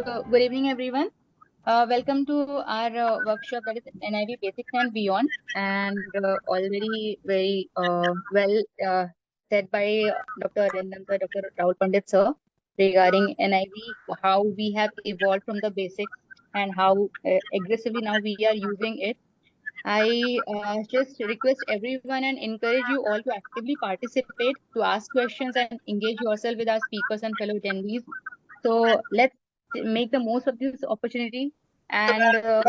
Good evening, everyone. Welcome to our workshop that is NIV Basics and Beyond, and already very well said by Dr. Arindam sir, Dr. Rahul Pandit sir regarding NIV, how we have evolved from the basics and how aggressively now we are using it. I just request everyone and encourage you all to actively participate, to ask questions and engage yourself with our speakers and fellow attendees. So let's make the most of this opportunity and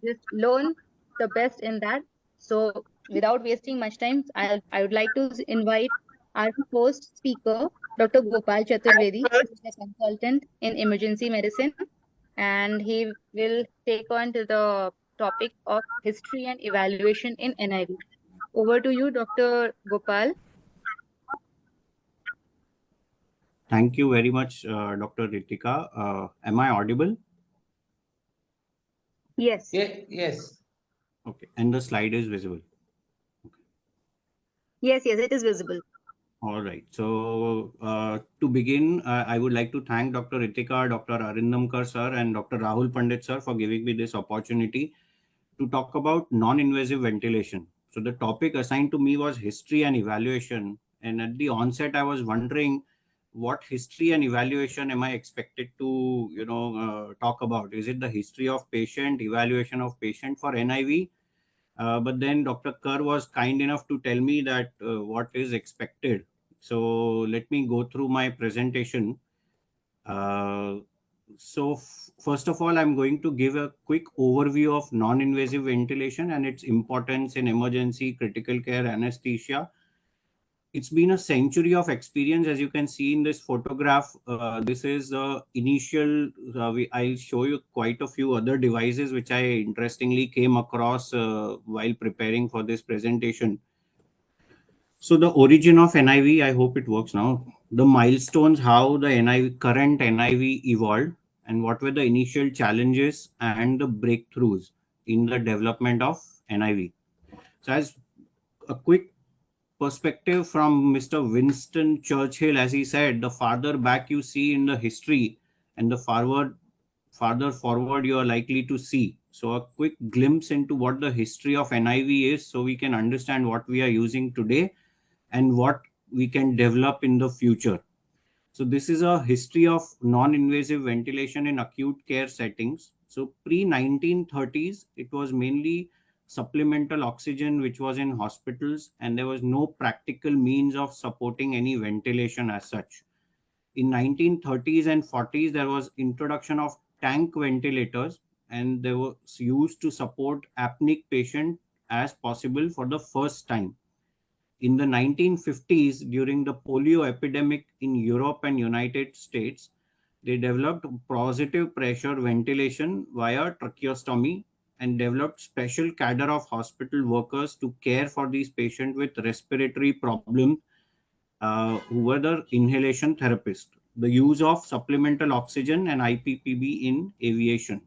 just learn the best in that. So without wasting much time, I would like to invite our first speaker, Dr. Gopal Chaturvedi, who is a consultant in emergency medicine, and he will take on to the topic of history and evaluation in NIV. Over to you, Dr. Gopal. Thank you very much, Dr. Ritika. Am I audible? Yes. Yes. Okay, and the slide is visible. Okay. Yes, it is visible. All right. So to begin, I would like to thank Dr. Ritika, Dr. Arindam sir, and Dr. Rahul Pandit sir for giving me this opportunity to talk about non-invasive ventilation. So the topic assigned to me was history and evaluation. And at the onset, I was wondering what history and evaluation am I expected to, talk about? Is it the history of patient, evaluation of patient for NIV? But then Dr. Kerr was kind enough to tell me that what is expected. So let me go through my presentation. First of all, I'm going to give a quick overview of non-invasive ventilation and its importance in emergency, critical care, anesthesia. It's been a century of experience, as you can see in this photograph. This is the initial, I'll show you quite a few other devices which I interestingly came across while preparing for this presentation. So the origin of NIV, I hope it works now. The milestones, how the current NIV evolved, and what were the initial challenges and the breakthroughs in the development of NIV. So as a quick perspective from Mr. Winston Churchill, as he said, the farther back you see in the history and the farther forward you are likely to see. So a quick glimpse into what the history of NIV is, so we can understand what we are using today and what we can develop in the future. So this is a history of non-invasive ventilation in acute care settings. So pre-1930s, it was mainly supplemental oxygen which was in hospitals, and there was no practical means of supporting any ventilation as such. In 1930s and 40s, there was introduction of tank ventilators, and they were used to support apneic patient as possible for the first time. In the 1950s, during the polio epidemic in Europe and United States, they developed positive pressure ventilation via tracheostomy and developed special cadre of hospital workers to care for these patients with respiratory problems who were the inhalation therapists. The use of supplemental oxygen and IPPB in aviation.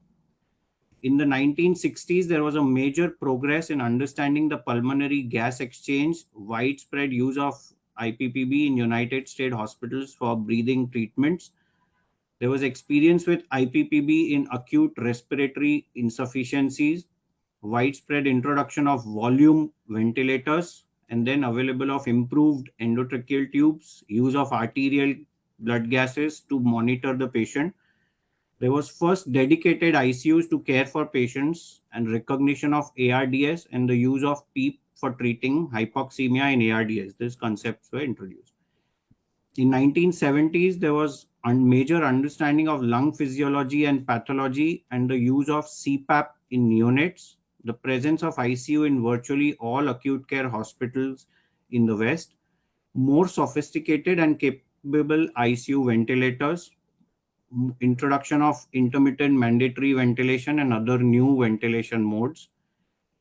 In the 1960s, there was a major progress in understanding the pulmonary gas exchange, widespread use of IPPB in United States hospitals for breathing treatments. There was experience with IPPB in acute respiratory insufficiencies, widespread introduction of volume ventilators, and then available of improved endotracheal tubes, use of arterial blood gases to monitor the patient. There was first dedicated ICUs to care for patients and recognition of ARDS and the use of PEEP for treating hypoxemia in ARDS. These concepts were introduced. In 1970s, there was a major understanding of lung physiology and pathology and the use of CPAP in neonates, the presence of ICU in virtually all acute care hospitals in the West, more sophisticated and capable ICU ventilators, introduction of intermittent mandatory ventilation and other new ventilation modes,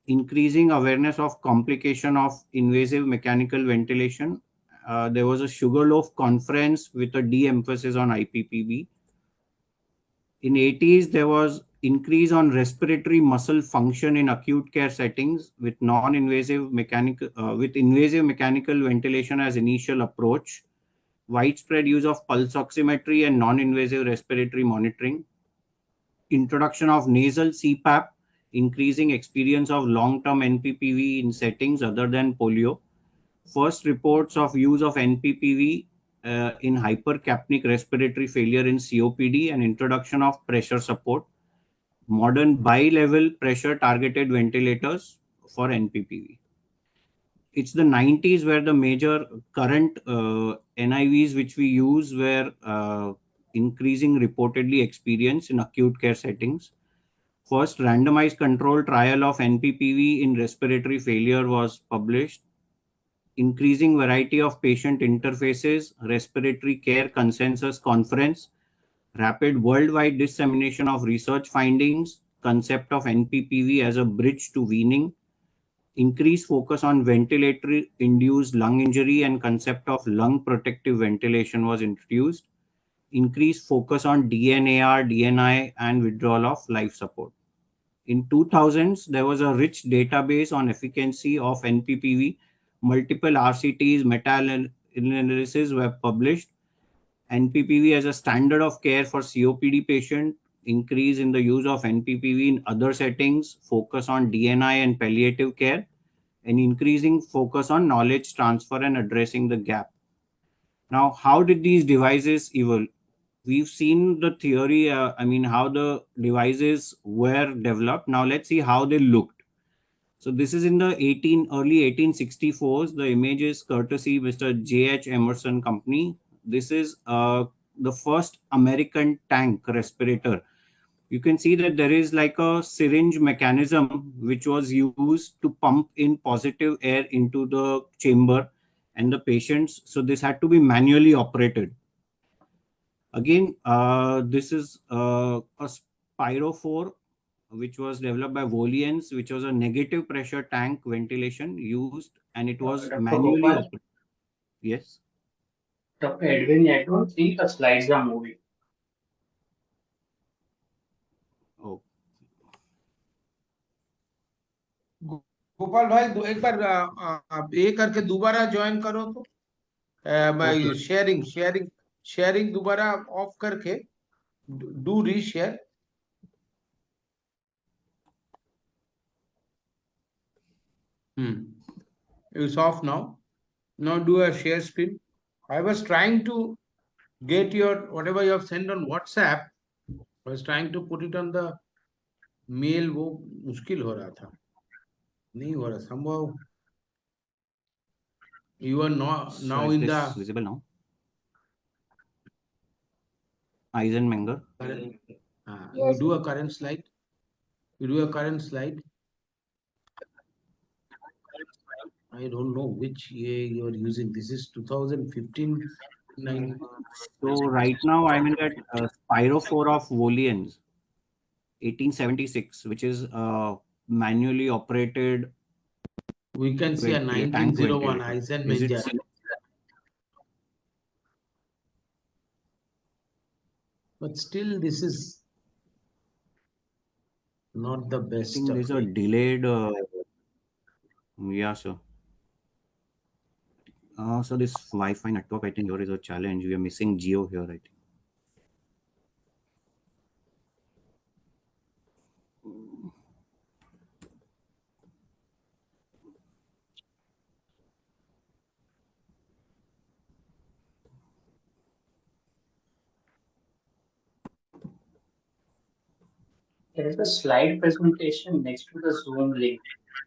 increasing awareness of complication of invasive mechanical ventilation. There was a Sugarloaf conference with a de-emphasis on IPPB. In 80s, there was increase on respiratory muscle function in acute care settings with non-invasive mechanical, with invasive mechanical ventilation as initial approach. Widespread use of pulse oximetry and non-invasive respiratory monitoring. introduction of nasal CPAP, increasing experience of long-term NPPV in settings other than polio. First reports of use of NPPV in hypercapnic respiratory failure in COPD and introduction of pressure support. Modern bi-level pressure targeted ventilators for NPPV. It's the 90s where the major current NIVs which we use were increasing reportedly experience in acute care settings. First randomized control trial of NPPV in respiratory failure was published. Increasing variety of patient interfaces, respiratory care consensus conference, rapid worldwide dissemination of research findings, concept of NPPV as a bridge to weaning, increased focus on ventilator-induced lung injury and concept of lung protective ventilation was introduced, increased focus on DNAR, DNI, and withdrawal of life support. In 2000s, there was a rich database on efficacy of NPPV. Multiple RCTs, meta-analyses were published. NPPV as a standard of care for COPD patient, increase in the use of NPPV in other settings, focus on DNI and palliative care, and increasing focus on knowledge transfer and addressing the gap. Now, how did these devices evolve? We've seen the theory, how the devices were developed. Now, let's see how they looked. So this is in the early 1864s. The image is courtesy Mr. J.H. Emerson Company. This is the first American tank respirator. You can see that there is like a syringe mechanism which was used to pump in positive air into the chamber and the patients. So this had to be manually operated. Again, this is a Spirophore which was developed by Reliance, which was a negative pressure tank ventilation used, and it was Dr. manually Gopal, operated. Yes. Dr. Edwin, I don't think the slides are moving. Oh, Gopal भाई एक बार ये करके दोबारा join करो तो okay. Sharing दोबारा of करके do reshare it's off now do a share screen. I was trying to get your whatever you have sent on WhatsApp. I was trying to put it on the mail. वो मुश्किल हो रहा था, नहीं हो रहा. Somehow you are not So now is in this the visible now? Eisenmenger. you do a current slide. You do a current slide. I don't know which year you are using. This is 2015, 9. So right now I'm in that Spirophore of Reliance, 1876, which is manually operated We can see a tank 1901 ventilator. Is it Eisenmenger. But still, this is not the I best think there's a update. delayed. Yeah, sir. So this Wi-Fi network, I think here is a challenge. We are missing Geo here, I think. There is a slide presentation next to the Zoom link.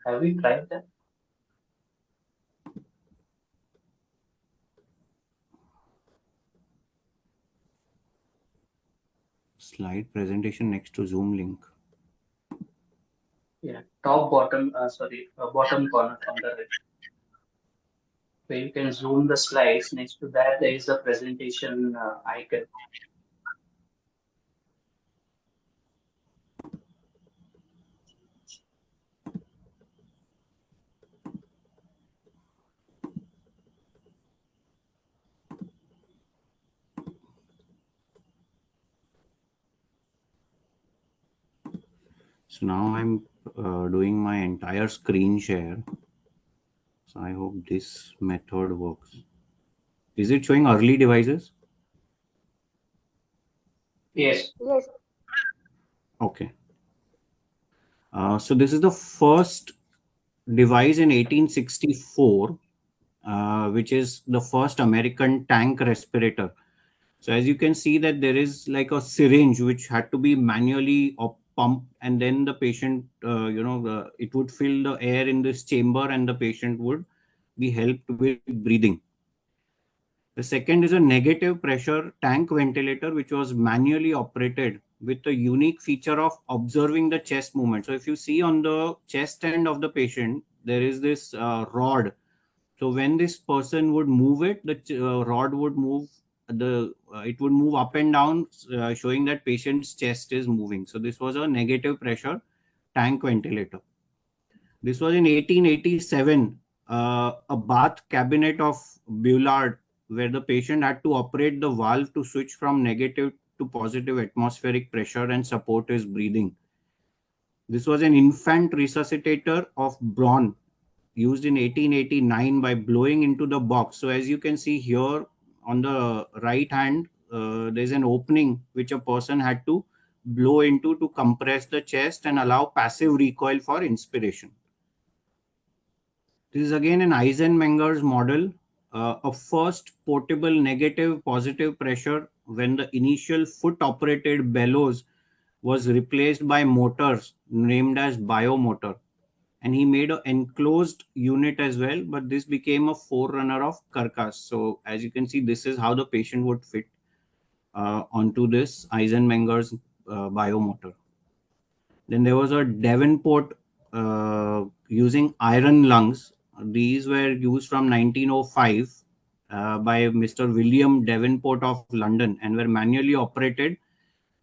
Have we tried that? Slide presentation next to Zoom link. Yeah, bottom corner on the right. Where you can zoom the slides. Next to that, there is a presentation icon. So now I'm doing my entire screen share. So I hope this method works. Is it showing early devices? Yes. Okay. So this is the first device in 1864, which is the first American tank respirator. So as you can see that there is like a syringe which had to be manually pumped, and then the patient, it would fill the air in this chamber and the patient would be helped with breathing. The second is a negative pressure tank ventilator, which was manually operated with the unique feature of observing the chest movement. So if you see on the chest end of the patient, there is this rod. So when this person would move it, the rod would move, it would move up and down, showing that patient's chest is moving. So this was a negative pressure tank ventilator. This was in 1887, a bath cabinet of Bullard, where the patient had to operate the valve to switch from negative to positive atmospheric pressure and support his breathing. This was an infant resuscitator of Braun, used in 1889 by blowing into the box. So as you can see here on the right hand, there's an opening which a person had to blow into to compress the chest and allow passive recoil for inspiration. This is again an Eisenmenger's model, a first portable negative positive pressure when the initial foot operated bellows was replaced by motors named as biomotor. And he made an enclosed unit as well, but this became a forerunner of carcass. So as you can see, this is how the patient would fit onto this Eisenmenger's biomotor. Then there was a Davenport using iron lungs. These were used from 1905 by Mr. William Davenport of London and were manually operated,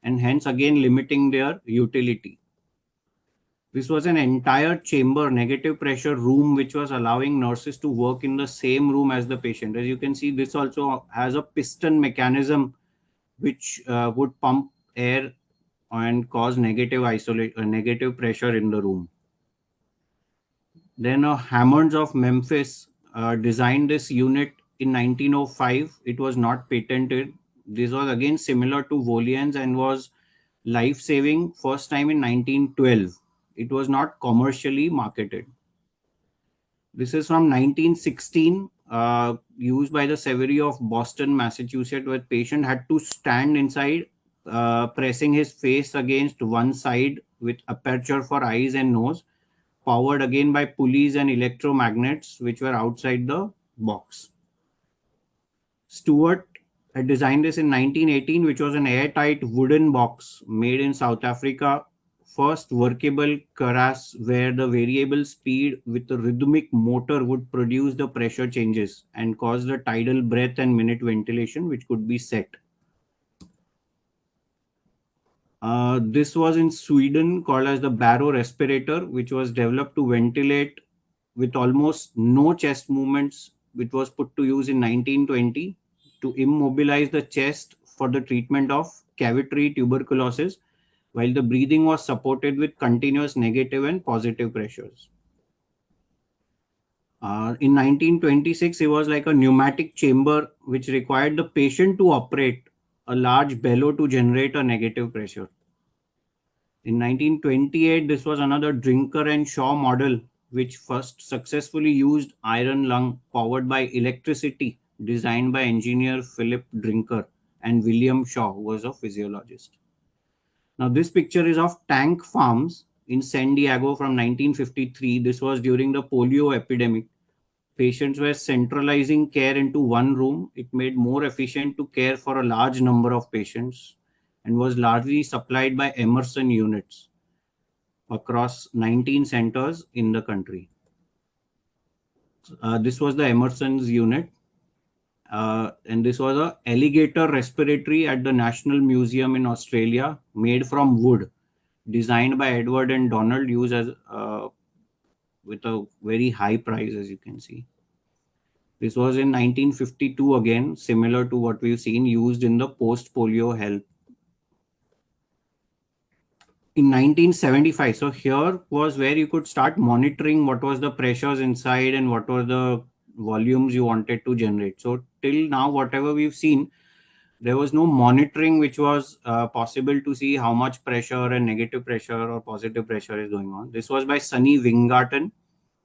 and hence again limiting their utility. This was an entire chamber negative pressure room which was allowing nurses to work in the same room as the patient. As you can see, this also has a piston mechanism which would pump air and cause negative pressure in the room. Then Hammonds of Memphis designed this unit in 1905. It was not patented. This was again similar to Volian's and was life-saving first time in 1912. It was not commercially marketed. This is from 1916, used by the Severity of Boston, Massachusetts, where patient had to stand inside, pressing his face against one side with aperture for eyes and nose, powered again by pulleys and electromagnets, which were outside the box. Stewart had designed this in 1918, which was an airtight wooden box made in South Africa. First workable cuirass where the variable speed with the rhythmic motor would produce the pressure changes and cause the tidal breath and minute ventilation, which could be set. This was in Sweden called as the Barrow respirator, which was developed to ventilate with almost no chest movements, which was put to use in 1920 to immobilize the chest for the treatment of cavitary tuberculosis, while the breathing was supported with continuous negative and positive pressures. In 1926, it was like a pneumatic chamber which required the patient to operate a large bellow to generate a negative pressure. In 1928, this was another Drinker and Shaw model, which first successfully used iron lung powered by electricity, designed by engineer Philip Drinker and William Shaw, who was a physiologist. Now, this picture is of tank farms in San Diego from 1953. This was during the polio epidemic. Patients were centralizing care into one room. It made more efficient to care for a large number of patients and was largely supplied by Emerson units across 19 centers in the country. This was the Emerson's unit. And this was a alligator respiratory at the National Museum in Australia, made from wood, designed by Edward and Donald, used as with a very high price, as you can see. This was in 1952 again, similar to what we've seen, used in the post-polio health. In 1975, so here was where you could start monitoring what was the pressures inside and what were the volumes you wanted to generate. So till now, whatever we've seen, There was no monitoring which was possible to see how much pressure and negative pressure or positive pressure is going on. This was by Sunny Wingarton.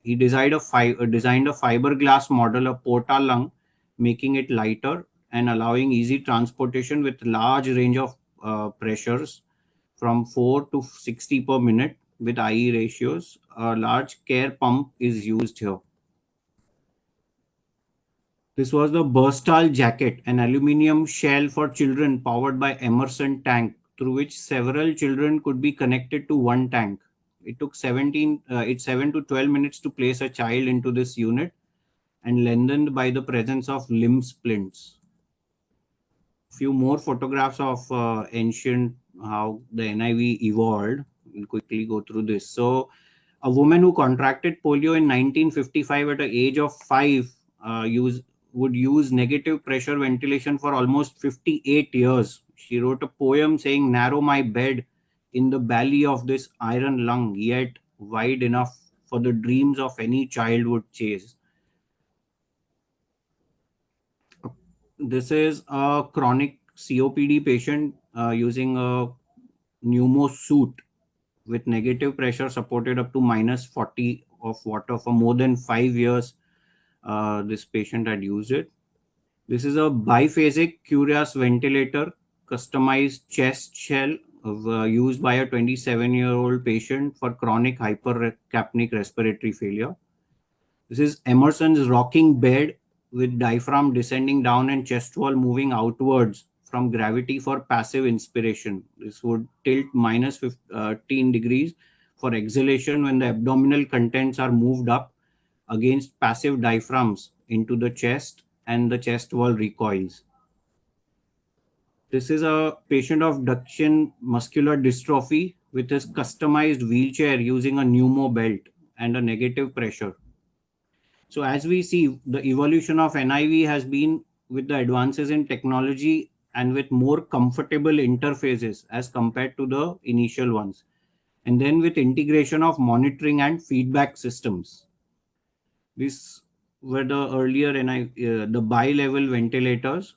He designed a fiberglass model of porta lung, making it lighter and allowing easy transportation with large range of pressures from 4 to 60 per minute with IE ratios. A large care pump is used here. This was the Burstal jacket, an aluminium shell for children powered by Emerson tank, through which several children could be connected to one tank. It took 7 to 12 minutes to place a child into this unit and lengthened by the presence of limb splints. Few more photographs of ancient, how the NIV evolved. We'll quickly go through this. So a woman who contracted polio in 1955 at the age of 5 would use negative pressure ventilation for almost 58 years. She wrote a poem saying, "Narrow my bed in the belly of this iron lung, yet wide enough for the dreams of any child would chase." This is a chronic COPD patient using a pneumo suit with negative pressure supported up to -40 of water for more than 5 years. This patient had used it. This is a biphasic Curious ventilator, customized chest shell used by a 27-year-old patient for chronic hypercapnic respiratory failure. This is Emerson's rocking bed with diaphragm descending down and chest wall moving outwards from gravity for passive inspiration. This would tilt -15 degrees for exhalation when the abdominal contents are moved up against passive diaphragms into the chest and the chest wall recoils. This is a patient of Duchenne muscular dystrophy with his customized wheelchair using a pneumo belt and a negative pressure. So as we see, the evolution of NIV has been with the advances in technology and with more comfortable interfaces as compared to the initial ones. And then with integration of monitoring and feedback systems. These were the earlier the bi-level ventilators,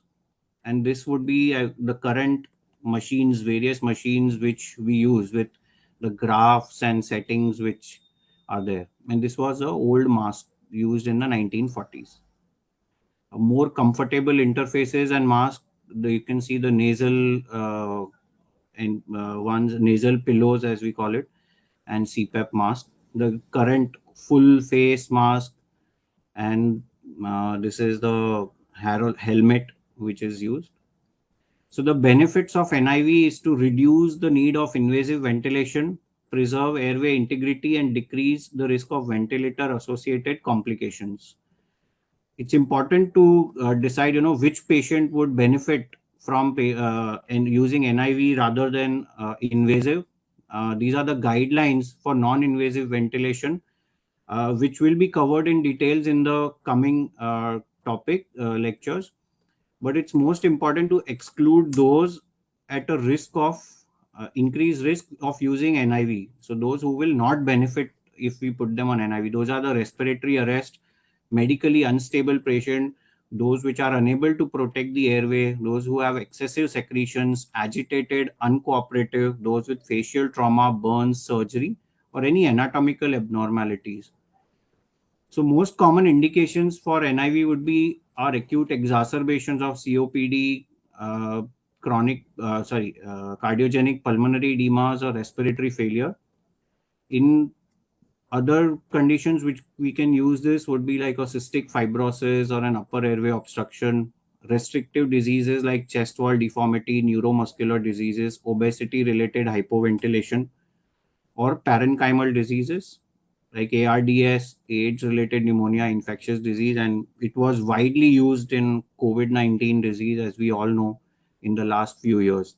and this would be the current machines, various machines which we use with the graphs and settings which are there. And this was an old mask used in the 1940s. More comfortable interfaces and mask. You can see the nasal ones, nasal pillows as we call it, and CPAP mask. The current full face mask, and this is the helmet which is used. So the benefits of NIV is to reduce the need of invasive ventilation, preserve airway integrity, and decrease the risk of ventilator associated complications. It's important to decide, which patient would benefit from using NIV rather than invasive. These are the guidelines for non-invasive ventilation, which will be covered in details in the coming topic lectures. But it's most important to exclude those at a risk of increased risk of using NIV. So those who will not benefit if we put them on NIV, those are the respiratory arrest, medically unstable patient, those which are unable to protect the airway, those who have excessive secretions, agitated, uncooperative, those with facial trauma, burns, surgery, or any anatomical abnormalities. So most common indications for NIV would be are acute exacerbations of COPD, cardiogenic pulmonary edemas or respiratory failure. In other conditions which we can use this would be like a cystic fibrosis or an upper airway obstruction, restrictive diseases like chest wall deformity, neuromuscular diseases, obesity related hypoventilation, or parenchymal diseases like ARDS, AIDS-related pneumonia, infectious disease, and it was widely used in COVID-19 disease, as we all know, in the last few years.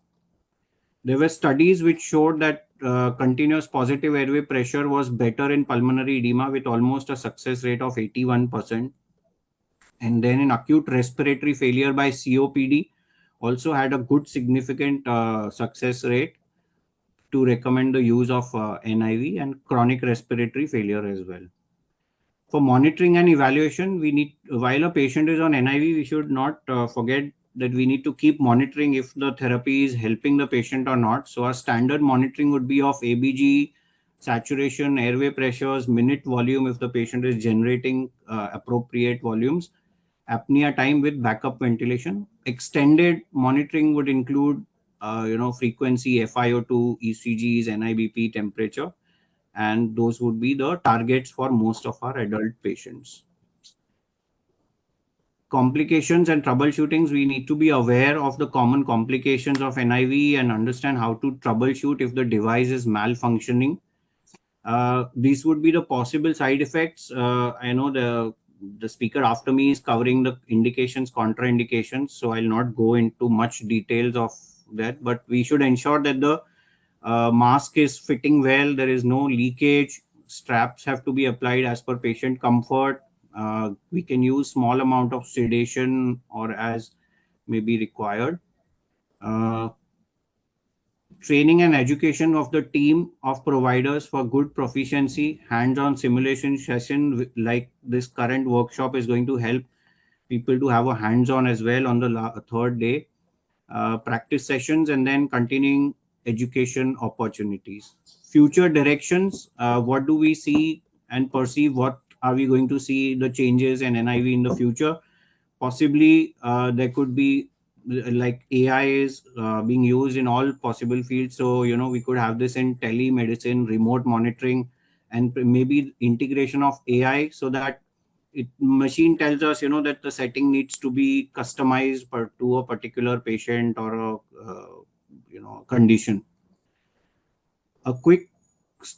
There were studies which showed that continuous positive airway pressure was better in pulmonary edema with almost a success rate of 81%. And then in acute respiratory failure by COPD, also had a good significant success rate to recommend the use of NIV, and chronic respiratory failure as well. For monitoring and evaluation, we need, while a patient is on NIV, we should not forget that we need to keep monitoring if the therapy is helping the patient or not. So our standard monitoring would be of ABG, saturation, airway pressures, minute volume if the patient is generating appropriate volumes, apnea time with backup ventilation. Extended monitoring would include, frequency, FiO2, ECGs, NIBP, temperature, and those would be the targets for most of our adult patients. Complications and troubleshootings, we need to be aware of the common complications of NIV and understand how to troubleshoot if the device is malfunctioning. These would be the possible side effects. I know the speaker after me is covering the indications, contraindications, so I'll not go into much details of that, but we should ensure that the mask is fitting well, there is no leakage, straps have to be applied as per patient comfort. We can use small amount of sedation or as may be required. Training and education of the team of providers for good proficiency, hands-on simulation session like this current workshop is going to help people to have a hands-on as well on the third day. Practice sessions and then continuing education opportunities. Future directions, what do we see and perceive, what are we going to see the changes in NIV in the future? Possibly there could be like AI is being used in all possible fields. So, we could have this in telemedicine, remote monitoring, and maybe integration of AI so that machine tells us, that the setting needs to be customized to a particular patient or a, condition. A quick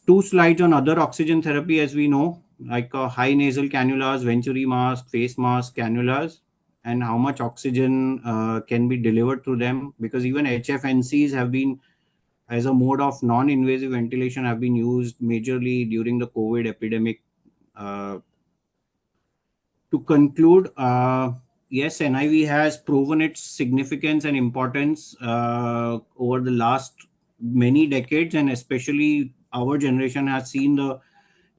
2 slides on other oxygen therapy, as we know, like high nasal cannulas, venturi mask, face mask, cannulas, and how much oxygen can be delivered through them, because even HFNCs have been, as a mode of non-invasive ventilation, have been used majorly during the COVID epidemic. To conclude, yes, NIV has proven its significance and importance over the last many decades, and especially our generation has seen the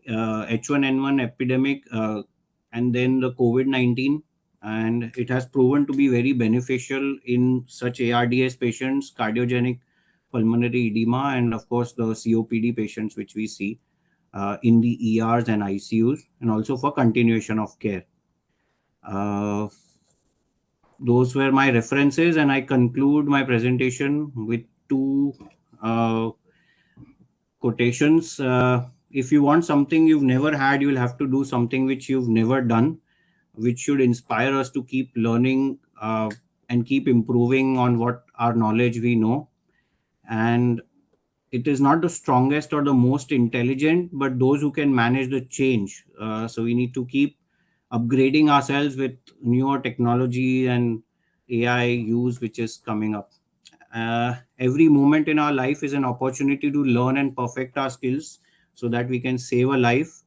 H1N1 epidemic and then the COVID-19, and it has proven to be very beneficial in such ARDS patients, cardiogenic pulmonary edema, and of course the COPD patients which we see in the ERs and ICUs, and also for continuation of care. Those were my references, and I conclude my presentation with 2 quotations. If you want something you've never had, you'll have to do something which you've never done, which should inspire us to keep learning and keep improving on what our knowledge we know. And it is not the strongest or the most intelligent, but those who can manage the change. So we need to keep upgrading ourselves with newer technology and AI use, which is coming up. Every moment in our life is an opportunity to learn and perfect our skills so that we can save a life,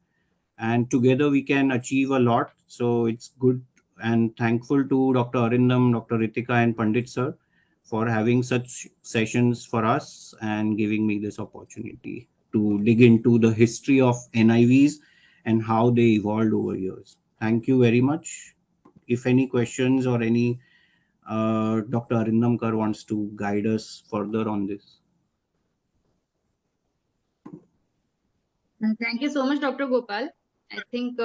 and together we can achieve a lot. So it's good and thankful to Dr. Arindam, Dr. Ritika, and Pandit sir for having such sessions for us and giving me this opportunity to dig into the history of NIVs and how they evolved over years. Thank you very much. If any questions or any Dr. Arindamkar wants to guide us further on this. Thank you so much, Dr. Gopal. I think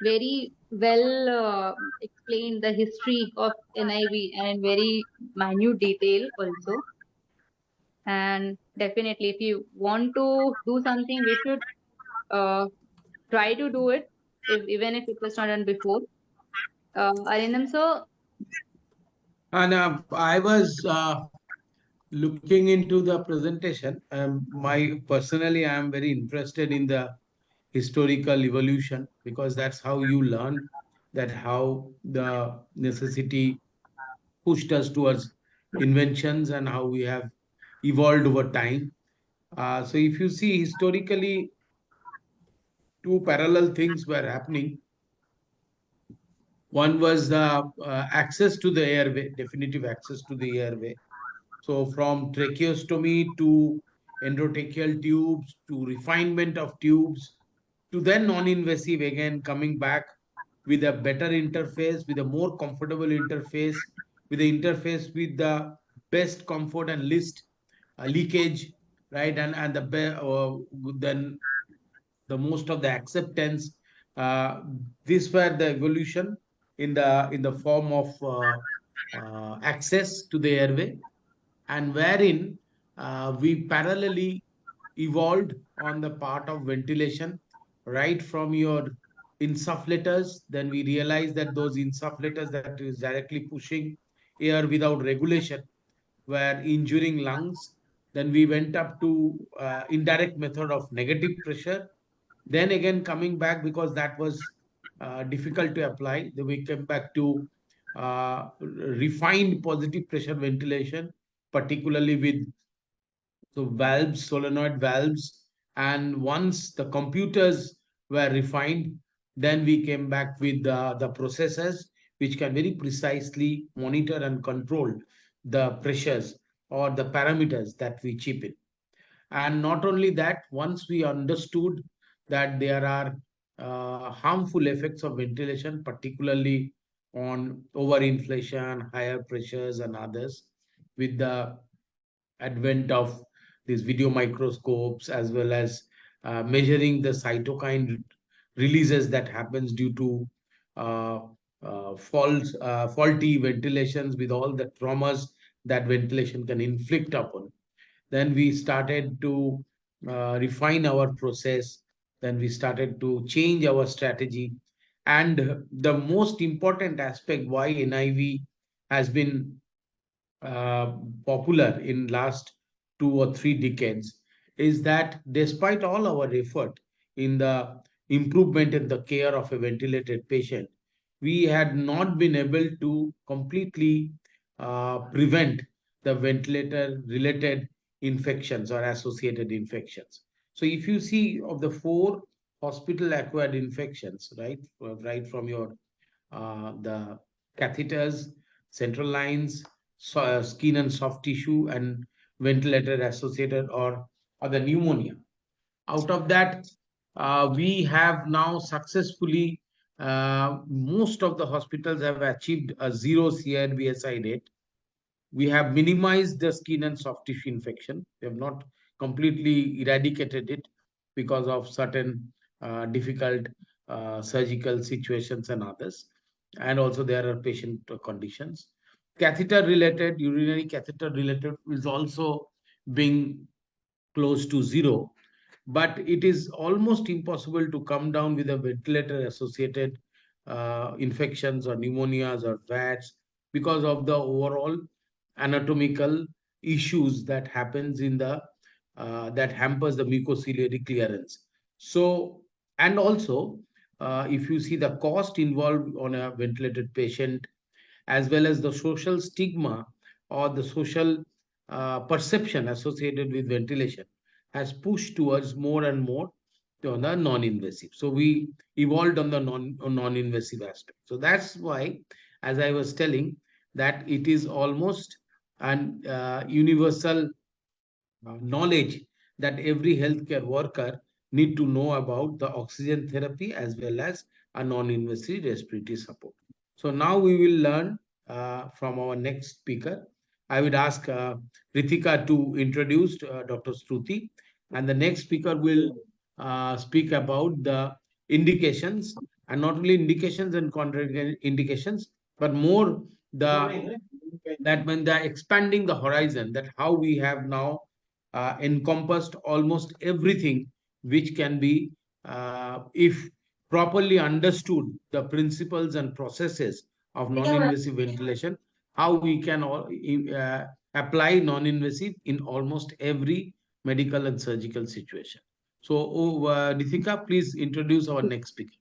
very well explained the history of NIV and in very minute detail also. And definitely, if you want to do something, we should try to do it, even if it was not done before. Arindam, so And I was looking into the presentation. Personally, I am very interested in the historical evolution, because that's how you learn that how the necessity pushed us towards inventions and how we have evolved over time. So if you see historically, 2 parallel things were happening. One was the access to the airway, definitive access to the airway. So from tracheostomy to endotracheal tubes to refinement of tubes to then non-invasive, again coming back with a better interface, with a more comfortable interface, with the interface with the best comfort and least leakage, right? And then the most of the acceptance. These were the evolution in the form of access to the airway, and wherein we parallelly evolved on the part of ventilation, right from your insufflators. Then we realized that those insufflators that is directly pushing air without regulation were injuring lungs. Then we went up to indirect method of negative pressure. Then again coming back, because that was difficult to apply, then we came back to refined positive pressure ventilation, particularly with so valves, solenoid valves. And once the computers were refined, then we came back with the processors, which can very precisely monitor and control the pressures or the parameters that we chip in. And not only that, once we understood that there are harmful effects of ventilation, particularly on overinflation, higher pressures, and others, with the advent of these video microscopes, as well as measuring the cytokine releases that happens due to uh, faulty ventilations, with all the traumas that ventilation can inflict upon. Then we started to refine our process. Then we started to change our strategy. And the most important aspect why NIV has been uh, popular in last 2 or 3 decades is that despite all our effort in the improvement in the care of a ventilated patient, we had not been able to completely prevent the ventilator related infections or associated infections. So if you see of the 4 hospital acquired infections, right from your the catheters, central lines, skin and soft tissue, and ventilator associated or the pneumonia. Out of that, we have now successfully, most of the hospitals have achieved a zero CRBSI rate. We have minimized the skin and soft tissue infection. We have not completely eradicated it because of certain difficult surgical situations and others. And also there are patient conditions. Catheter related, urinary catheter related is also being close to zero, but it is almost impossible to come down with a ventilator associated infections or pneumonias or VATs because of the overall anatomical issues that happens in the that hampers the mucociliary clearance. So, and also if you see the cost involved on a ventilated patient, as well as the social stigma or the social perception associated with ventilation, has pushed towards more and more to the non-invasive. So we evolved on the non-invasive aspect. So that's why, as I was telling, that it is almost an universal knowledge that every healthcare worker need to know about the oxygen therapy as well as a non-invasive respiratory support. So now we will learn from our next speaker. I would ask Ritika to introduce Dr. Struti, and the next speaker will speak about the indications, and not only indications and contraindications, but more the that when they're expanding the horizon, that how we have now encompassed almost everything which can be, if properly understood, the principles and processes of non-invasive ventilation, how we can apply non-invasive in almost every medical and surgical situation. So, Ritika, please introduce our next speaker.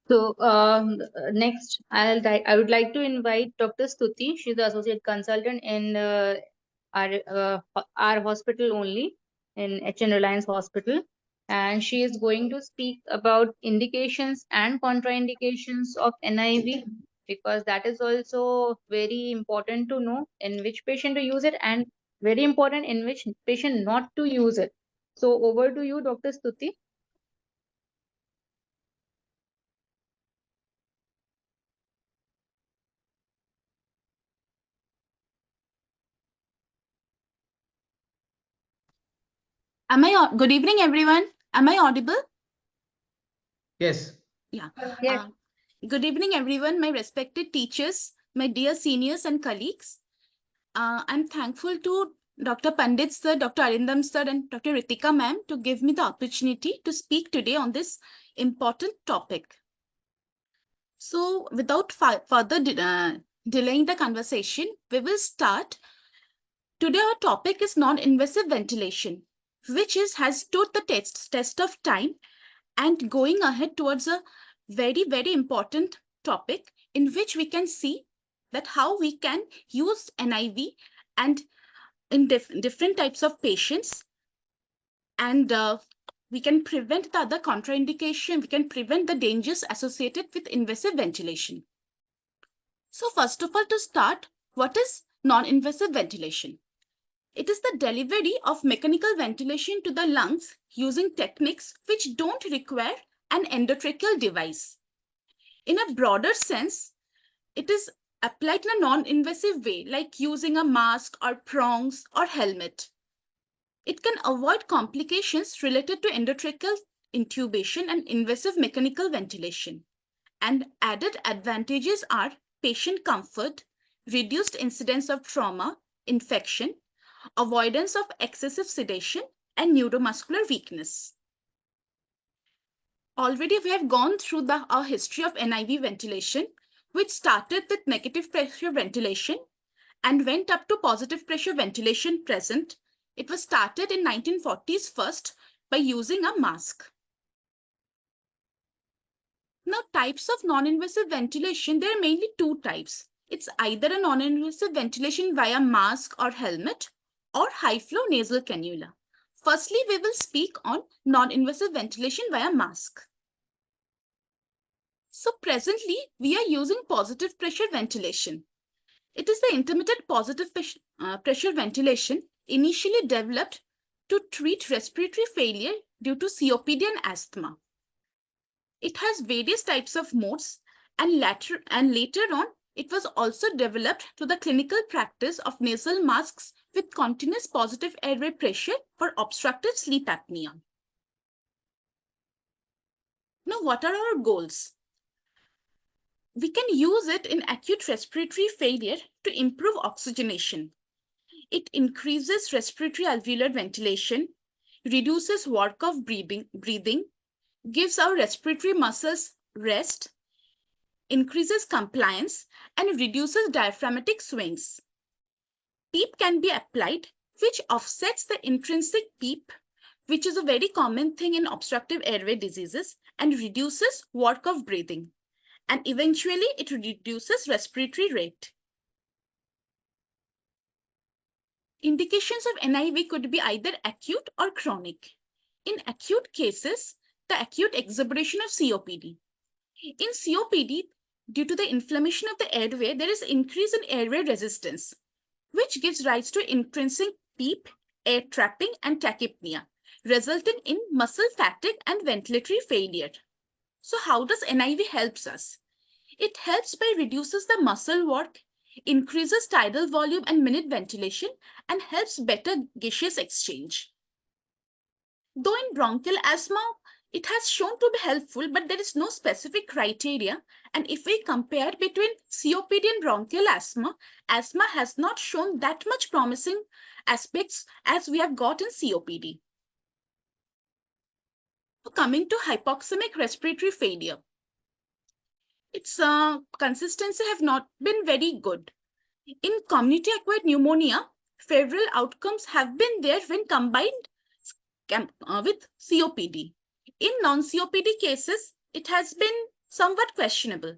So next, I would like to invite Dr. Stuti. She's the associate consultant in our hospital only, in HN Reliance Hospital, and she is going to speak about indications and contraindications of NIV, because that is also very important to know in which patient to use it, and very important in which patient not to use it. So over to you, Dr. Stuti. Good evening, everyone. Am I audible? Yes. Yeah. Yes. Good evening, everyone, my respected teachers, my dear seniors and colleagues. I'm thankful to Dr. Pandit sir, Dr. Arindam sir, and Dr. Ritika ma'am to give me the opportunity to speak today on this important topic. So without further delaying the conversation, we will start. Today our topic is non-invasive ventilation, which has stood the test of time and going ahead towards a very, very important topic in which we can see that how we can use NIV and in different types of patients, and we can prevent the other contraindication, we can prevent the dangers associated with invasive ventilation. So first of all, to start, what is non-invasive ventilation? It is the delivery of mechanical ventilation to the lungs using techniques which don't require an endotracheal device. In a broader sense, it is applied in a non-invasive way, like using a mask or prongs or helmet. It can avoid complications related to endotracheal intubation and invasive mechanical ventilation. And added advantages are patient comfort, reduced incidence of trauma, infection, avoidance of excessive sedation, and neuromuscular weakness. Already we have gone through our history of NIV ventilation, which started with negative pressure ventilation and went up to positive pressure ventilation present. It was started in 1940s first by using a mask. Now, types of non-invasive ventilation, there are mainly two types. It's either a non-invasive ventilation via mask or helmet or high-flow nasal cannula. Firstly, we will speak on non-invasive ventilation via mask. So presently, we are using positive pressure ventilation. It is the intermittent positive pressure ventilation initially developed to treat respiratory failure due to COPD and asthma. It has various types of modes, and later on, it was also developed to the clinical practice of nasal masks with continuous positive airway pressure for obstructive sleep apnea. Now, what are our goals? We can use it in acute respiratory failure to improve oxygenation. It increases respiratory alveolar ventilation, reduces work of breathing, gives our respiratory muscles rest, increases compliance, and reduces diaphragmatic swings. PEEP can be applied, which offsets the intrinsic PEEP, which is a very common thing in obstructive airway diseases, and reduces work of breathing. And eventually, it reduces respiratory rate. Indications of NIV could be either acute or chronic. In acute cases, the acute exacerbation of COPD. In COPD, due to the inflammation of the airway, there is increase in airway resistance, which gives rise to intrinsic PEEP, air trapping, and tachypnea, resulting in muscle fatigue and ventilatory failure. So how does NIV helps us? It helps by reduces the muscle work, increases tidal volume and minute ventilation, and helps better gaseous exchange. Though in bronchial asthma, it has shown to be helpful, but there is no specific criteria. And if we compare between COPD and bronchial asthma, asthma has not shown that much promising aspects as we have got in COPD. Coming to hypoxemic respiratory failure. Its consistency have not been very good. In community-acquired pneumonia, favorable outcomes have been there when combined with COPD. In non-COPD cases, it has been somewhat questionable.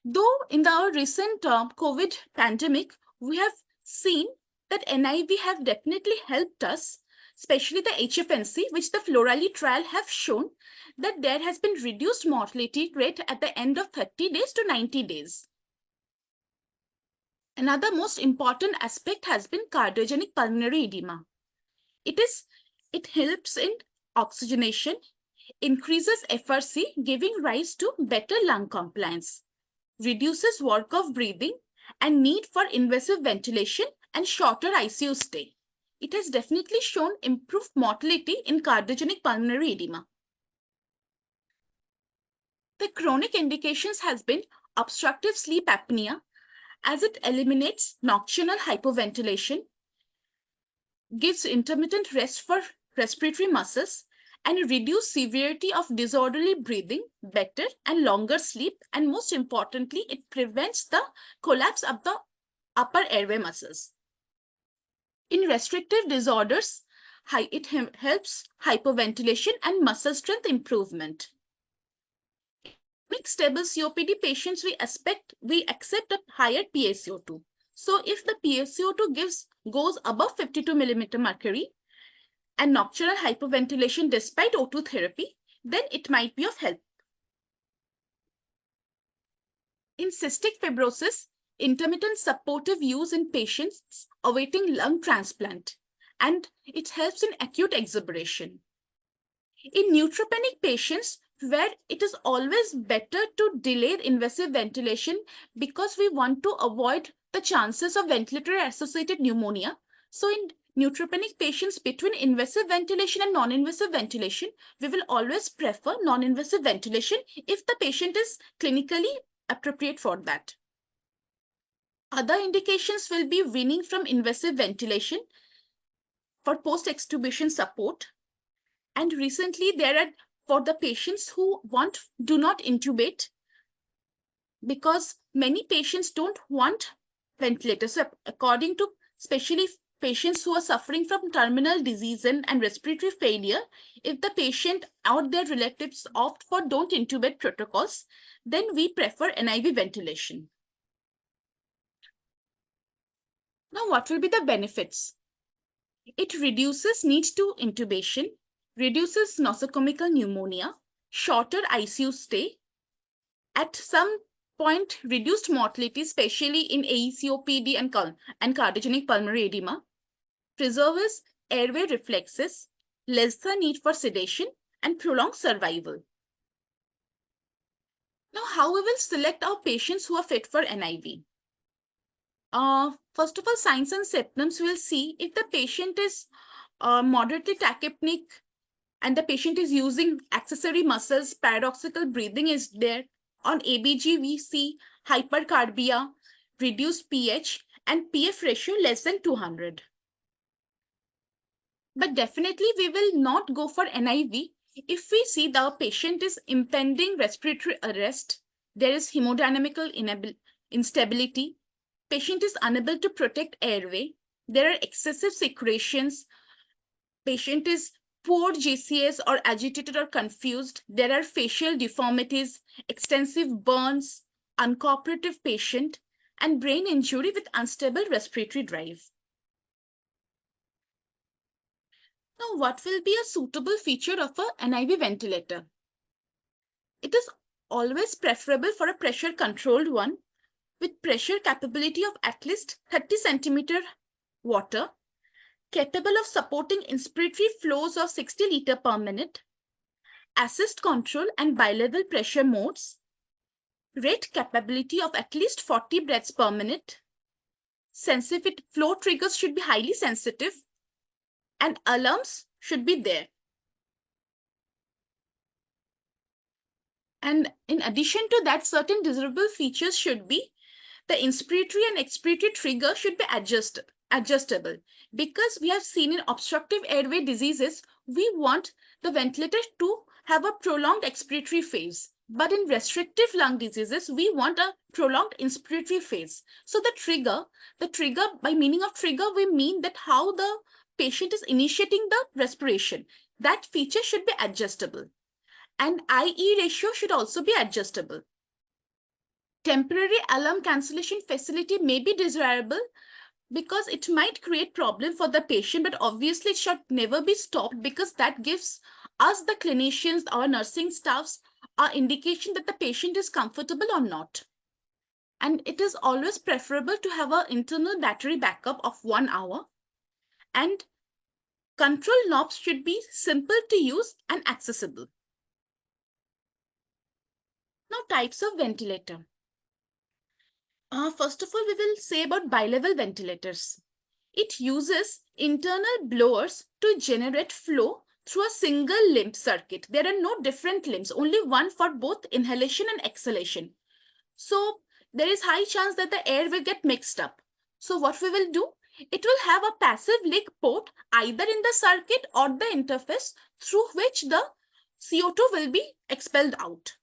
Though in our recent COVID pandemic, we have seen that NIV have definitely helped us, especially the HFNC, which the Florali trial have shown that there has been reduced mortality rate at the end of 30 days to 90 days. Another most important aspect has been cardiogenic pulmonary edema. It helps in oxygenation, increases FRC, giving rise to better lung compliance, reduces work of breathing and need for invasive ventilation and shorter ICU stay. it has definitely shown improved mortality in cardiogenic pulmonary edema. The chronic indications has been obstructive sleep apnea, as it eliminates nocturnal hypoventilation, gives intermittent rest for respiratory muscles, and reduce severity of disorderly breathing, better and longer sleep, and most importantly, it prevents the collapse of the upper airway muscles. In restrictive disorders, it helps hypoventilation and muscle strength improvement. In stable COPD patients, we accept a higher PaCO2. So if the PaCO2 goes above 52 millimeter mercury and nocturnal hypoventilation despite O2 therapy, then it might be of help. In cystic fibrosis, intermittent supportive use in patients awaiting lung transplant, and it helps in acute exuberation. In neutropenic patients, where it is always better to delay invasive ventilation because we want to avoid the chances of ventilator-associated pneumonia. So in neutropenic patients between invasive ventilation and non-invasive ventilation, we will always prefer non-invasive ventilation if the patient is clinically appropriate for that. Other indications will be weaning from invasive ventilation for post-extubation support. And recently, there are for the patients who do not intubate, because many patients don't want ventilators. So according to especially patients who are suffering from terminal disease and respiratory failure, if the patient or their relatives opt for don't intubate protocols, then we prefer NIV ventilation. Now, what will be the benefits? It reduces need to intubation, reduces nosocomial pneumonia, shorter ICU stay, at some point reduced mortality, especially in AECOPD and cardiogenic pulmonary edema, preserves airway reflexes, lesser need for sedation, and prolonged survival. Now, how we will select our patients who are fit for NIV? First of all, signs and symptoms, we'll see if the patient is moderately tachypneic and the patient is using accessory muscles, paradoxical breathing is there. On ABG, we see hypercarbia, reduced pH, and PF ratio less than 200. But definitely, we will not go for NIV if we see the patient is impending respiratory arrest, there is hemodynamical instability, patient is unable to protect airway, there are excessive secretions, patient is poor GCS or agitated or confused, there are facial deformities, extensive burns, uncooperative patient, and brain injury with unstable respiratory drive. Now, what will be a suitable feature of a NIV ventilator? It is always preferable for a pressure controlled one with pressure capability of at least 30 centimeter water, capable of supporting inspiratory flows of 60 liter per minute, assist control and bilevel pressure modes, rate capability of at least 40 breaths per minute, sensitivity flow triggers should be highly sensitive, and alarms should be there. And in addition to that, certain desirable features should be the inspiratory and expiratory trigger should be adjustable, because we have seen in obstructive airway diseases, we want the ventilator to have a prolonged expiratory phase. But in restrictive lung diseases, we want a prolonged inspiratory phase. So the trigger, by meaning of trigger, we mean that how the patient is initiating the respiration. That feature should be adjustable. And IE ratio should also be adjustable. Temporary alarm cancellation facility may be desirable because it might create problem for the patient, but obviously it should never be stopped, because that gives us, the clinicians, our nursing staffs, our indication that the patient is comfortable or not. And it is always preferable to have an internal battery backup of 1 hour. And control knobs should be simple to use and accessible. Now, types of ventilator. First of all, we will say about bilevel ventilators. It uses internal blowers to generate flow through a single limbed circuit. There are no different limbs, only one for both inhalation and exhalation. So there is high chance that the air will get mixed up. So what we will do, it will have a passive leak port either in the circuit or the interface through which the CO2 will be expelled out.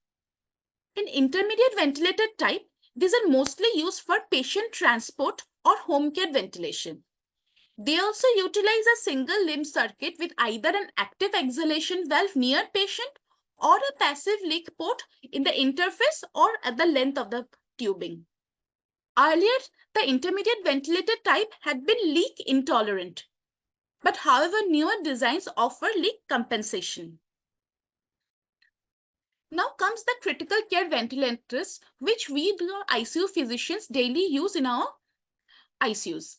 In intermediate ventilator type, these are mostly used for patient transport or home care ventilation. They also utilize a single limb circuit with either an active exhalation valve near patient or a passive leak port in the interface or at the length of the tubing. Earlier, the intermediate ventilator type had been leak intolerant, but however, newer designs offer leak compensation. Now comes the critical care ventilators, which we, the ICU physicians, daily use in our ICUs.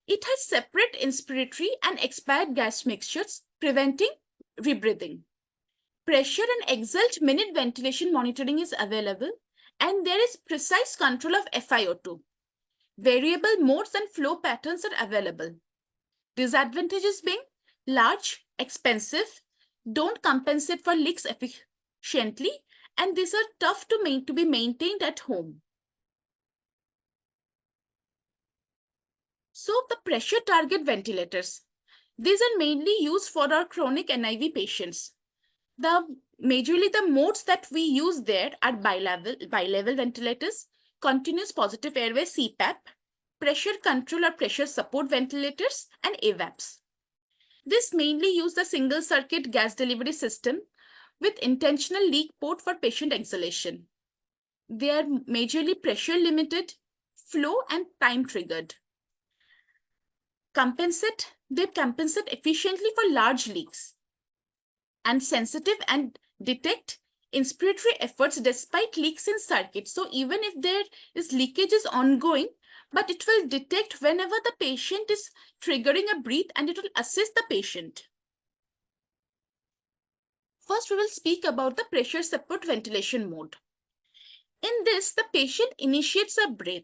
It has separate inspiratory and expired gas mixtures, preventing rebreathing. Pressure and exalt minute ventilation monitoring is available, and there is precise control of FiO2. Variable modes and flow patterns are available. Disadvantages being large, expensive, don't compensate for leaks efficiently, and these are tough to be maintained at home. So the pressure target ventilators. These are mainly used for our chronic NIV patients. Majorly the modes that we use there are bilevel ventilators, continuous positive airway CPAP, pressure control or pressure support ventilators, and AVAPs. This mainly use the single circuit gas delivery system with intentional leak port for patient exhalation. They are majorly pressure limited, flow and time triggered. They compensate efficiently for large leaks and sensitive and detect inspiratory efforts despite leaks in circuit. So even if there is leakage is ongoing, but it will detect whenever the patient is triggering a breath and it will assist the patient. First, we will speak about the pressure support ventilation mode. In this, the patient initiates a breath.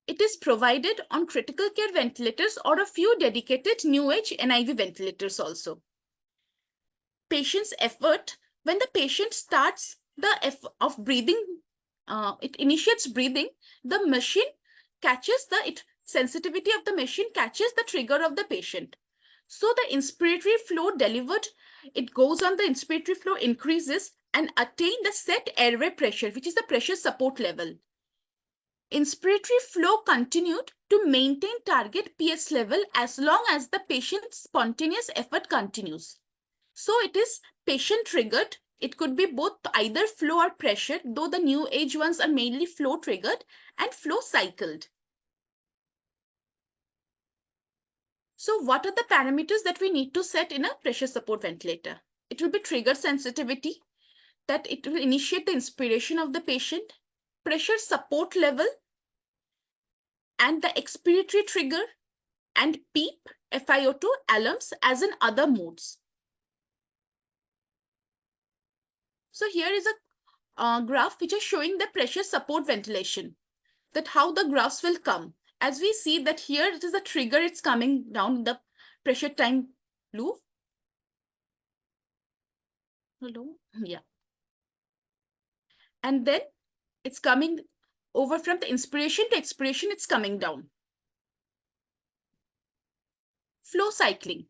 It is provided on critical care ventilators or a few dedicated new age NIV ventilators also. Patient's effort, when the patient starts the of breathing, it initiates breathing, the machine catches sensitivity of the machine catches the trigger of the patient. So the inspiratory flow delivered, it goes on, the inspiratory flow increases and attain the set airway pressure, which is the pressure support level. Inspiratory flow continued to maintain target PS level as long as the patient's spontaneous effort continues. So it is patient triggered. It could be both either flow or pressure, though the new age ones are mainly flow triggered and flow cycled. So what are the parameters that we need to set in a pressure support ventilator? It will be trigger sensitivity, that it will initiate the inspiration of the patient, pressure support level, and the expiratory trigger, and PEEP, FiO2 alarms as in other modes. So here is a graph which is showing the pressure support ventilation, that how the graphs will come. As we see that here it is the trigger, it's coming down the pressure time loop. Hello, yeah. And then it's coming over from the inspiration to expiration, it's coming down. Flow cycling.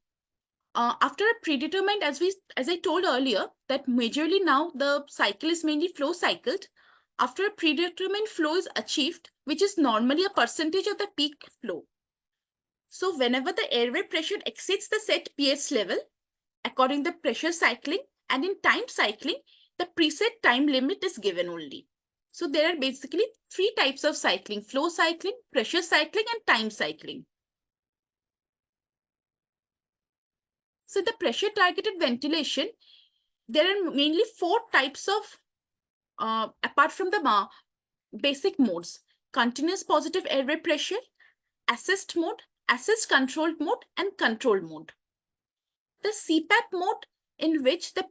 After a predetermined, as I told earlier, that majorly now the cycle is mainly flow cycled. After a predetermined flow is achieved, which is normally a percentage of the peak flow. So whenever the airway pressure exceeds the set PS level, according to pressure cycling, and in time cycling, the preset time limit is given only. So there are basically three types of cycling: flow cycling, pressure cycling, and time cycling. So the pressure targeted ventilation, there are mainly four types of, apart from the basic modes: continuous positive airway pressure, assist mode, assist controlled mode, and control mode. The CPAP mode, in which the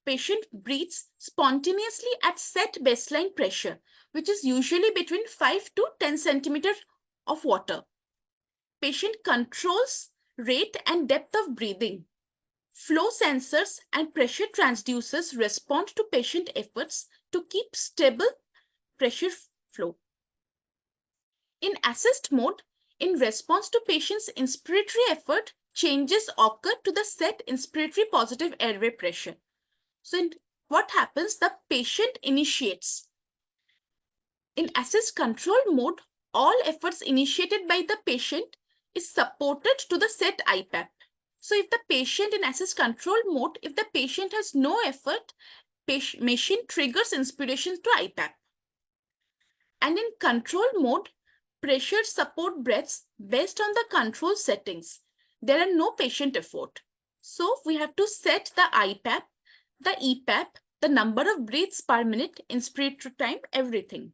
patient breathes spontaneously at set baseline pressure, which is usually between 5 to 10 centimeters of water. patient controls rate and depth of breathing. Flow sensors and pressure transducers respond to patient efforts to keep stable pressure flow. In assist mode, in response to patient's inspiratory effort, changes occur to the set inspiratory positive airway pressure. So what happens? The patient initiates. In assist control mode, all efforts initiated by the patient is supported to the set IPAP. So if the patient in assist control mode, if the patient has no effort, machine triggers inspiration to IPAP. And in control mode, pressure support breaths based on the control settings. There are no patient effort. So we have to set the IPAP, the EPAP, the number of breaths per minute, inspiratory time, everything.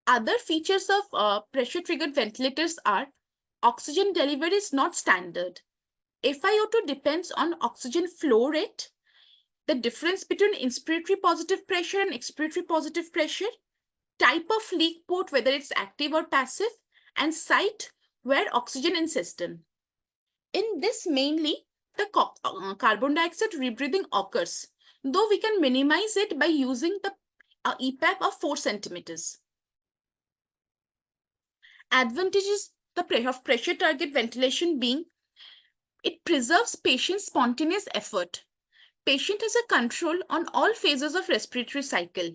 Other features of pressure-triggered ventilators are oxygen delivery is not standard. FiO2 depends on oxygen flow rate, the difference between inspiratory positive pressure and expiratory positive pressure, type of leak port, whether it's active or passive, and site where oxygen in system. In this mainly, the carbon dioxide rebreathing occurs, though we can minimize it by using the EPAP of 4 centimeters. Advantages of pressure target ventilation being, it preserves patient's spontaneous effort. Patient has a control on all phases of respiratory cycle.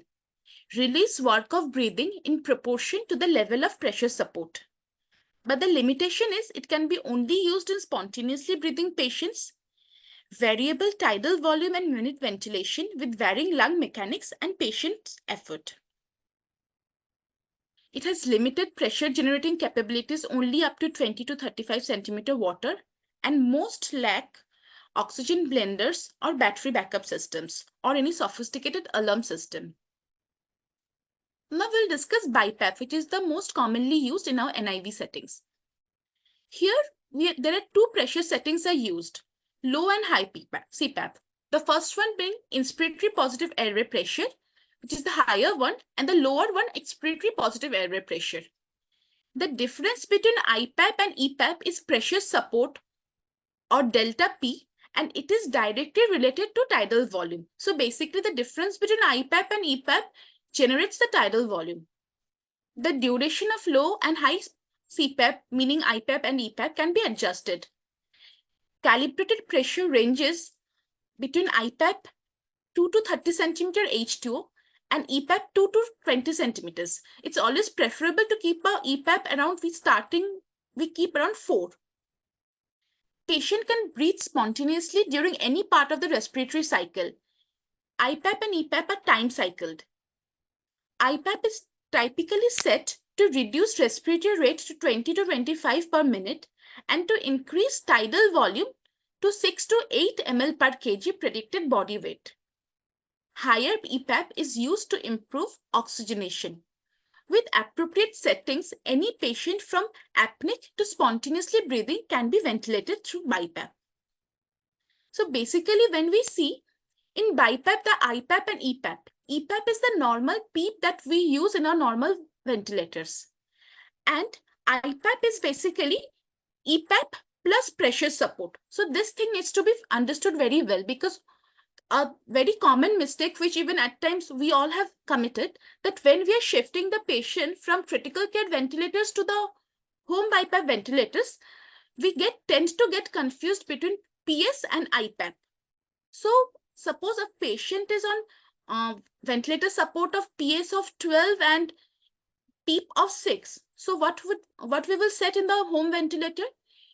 Release work of breathing in proportion to the level of pressure support. But the limitation is it can be only used in spontaneously breathing patients. Variable tidal volume and minute ventilation with varying lung mechanics and patient's effort. It has limited pressure generating capabilities only up to 20 to 35 centimeter water, and most lack oxygen blenders or battery backup systems or any sophisticated alarm system. Now we'll discuss BiPAP, which is the most commonly used in our NIV settings. Here, there are 2 pressure settings are used, low and high CPAP. The first one being inspiratory positive airway pressure, which is the higher one, and the lower one expiratory positive airway pressure. The difference between IPAP and EPAP is pressure support or delta P, and it is directly related to tidal volume. So basically the difference between IPAP and EPAP generates the tidal volume. The duration of low and high CPAP, meaning IPAP and EPAP, can be adjusted. Calibrated pressure ranges between IPAP 2 to 30 centimeter H2O and EPAP 2 to 20 centimeters. It's always preferable to keep our EPAP around, we keep around 4. Patient can breathe spontaneously during any part of the respiratory cycle. IPAP and EPAP are time cycled. IPAP is typically set to reduce respiratory rate to 20 to 25 per minute and to increase tidal volume to 6 to 8 ml per kg predicted body weight. Higher EPAP is used to improve oxygenation. With appropriate settings, any patient from apneic to spontaneously breathing can be ventilated through BiPAP. So basically, when we see in BiPAP, the IPAP and EPAP, EPAP is the normal PEEP that we use in our normal ventilators. And IPAP is basically EPAP plus pressure support. So this thing needs to be understood very well, because a very common mistake, which even at times we all have committed, that when we are shifting the patient from critical care ventilators to the home BiPAP ventilators, we tend to get confused between PS and IPAP. So suppose a patient is on ventilator support of PS of 12 and PEEP of 6. So what we will set in the home ventilator?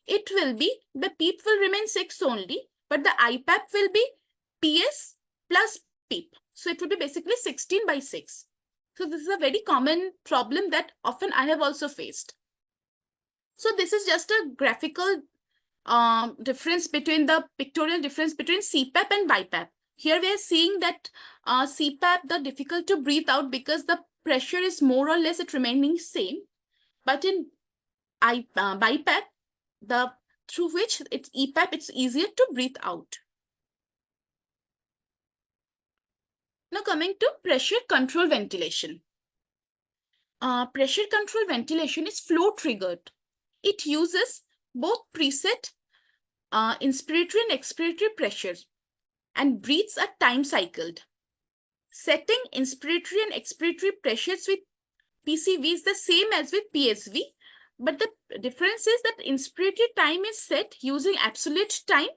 It will be, the PEEP will remain 6 only, but the IPAP will be PS plus PEEP. So it will be basically 16 by 6. So this is a very common problem that often I have also faced. So this is just a graphical difference between the pictorial difference between CPAP and BiPAP. Here we are seeing that CPAP, the difficult to breathe out because the pressure is more or less it remaining same. But in BiPAP, through which it's EPAP, it's easier to breathe out. Now coming to pressure control ventilation. Pressure control ventilation is flow triggered. It uses both preset inspiratory and expiratory pressures and breathes are time cycled. Setting inspiratory and expiratory pressures with PCV is the same as with PSV, but the difference is that inspiratory time is set using absolute time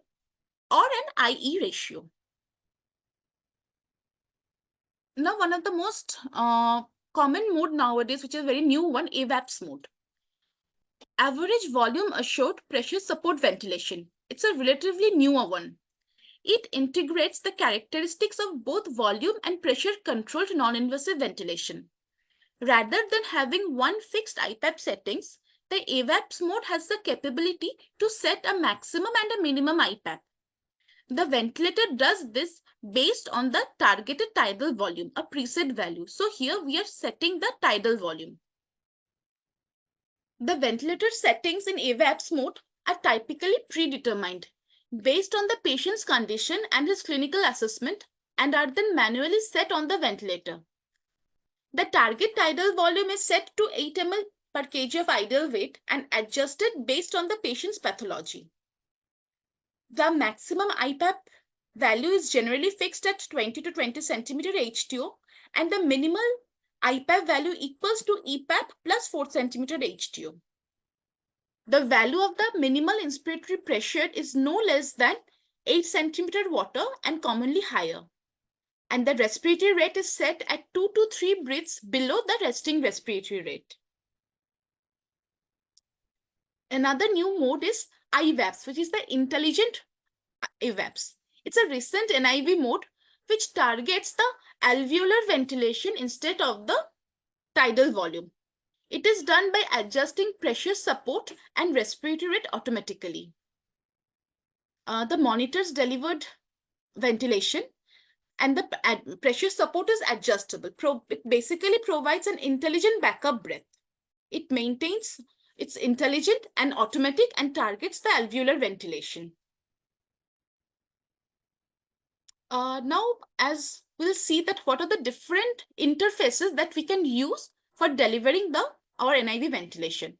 or an IE ratio. Now, one of the most common mode nowadays, which is a very new one, AVAPS mode. Average volume assured pressure support ventilation. It's a relatively newer one. It integrates the characteristics of both volume and pressure controlled non-invasive ventilation. Rather than having one fixed IPAP settings, the AVAPS mode has the capability to set a maximum and a minimum IPAP. The ventilator does this based on the targeted tidal volume, a preset value. So here we are setting the tidal volume. The ventilator settings in AVAPS mode are typically predetermined based on the patient's condition and his clinical assessment and are then manually set on the ventilator. The target tidal volume is set to 8 ml per kg of ideal weight and adjusted based on the patient's pathology. The maximum IPAP value is generally fixed at 20 to 20 centimeter HTO and the minimal IPAP value equals to EPAP plus 4 centimeter HTO. The value of the minimal inspiratory pressure is no less than 8 centimeter water and commonly higher. And the respiratory rate is set at 2 to 3 breaths below the resting respiratory rate. Another new mode is IVAPS, which is the intelligent AVAPS. It's a recent NIV mode which targets the alveolar ventilation instead of the tidal volume. It is done by adjusting pressure support and respiratory rate automatically. The monitors delivered ventilation and the pressure support is adjustable. It basically provides an intelligent backup breath. It maintains it's intelligent and automatic and targets the alveolar ventilation. Now, as we'll see that what are the different interfaces that we can use for delivering our NIV ventilation.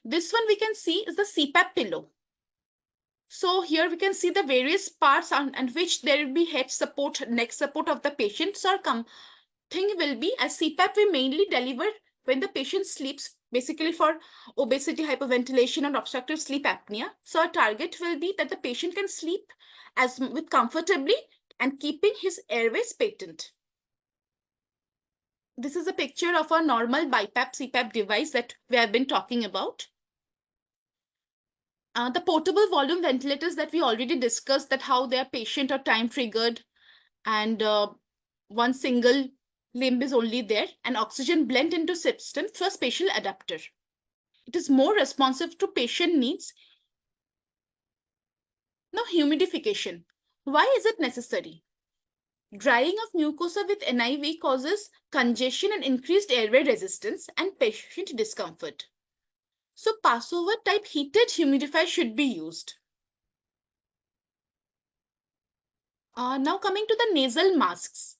This one we can see is the CPAP pillow. So here we can see the various parts on which there will be head support, neck support of the patient. So our thing will be as CPAP we mainly deliver when the patient sleeps, basically for obesity, hyperventilation, or obstructive sleep apnea. So our target will be that the patient can sleep with comfortably and keeping his airways patent. This is a picture of our normal BiPAP CPAP device that we have been talking about. The portable volume ventilators that we already discussed, that how they are patient or time triggered, and one single limb is only there, and oxygen blend into system through a spatial adapter. It is more responsive to patient needs. Now, humidification. Why is it necessary? Drying of mucosa with NIV causes congestion and increased airway resistance and patient discomfort. So Passover type heated humidifier should be used. Now coming to the nasal masks.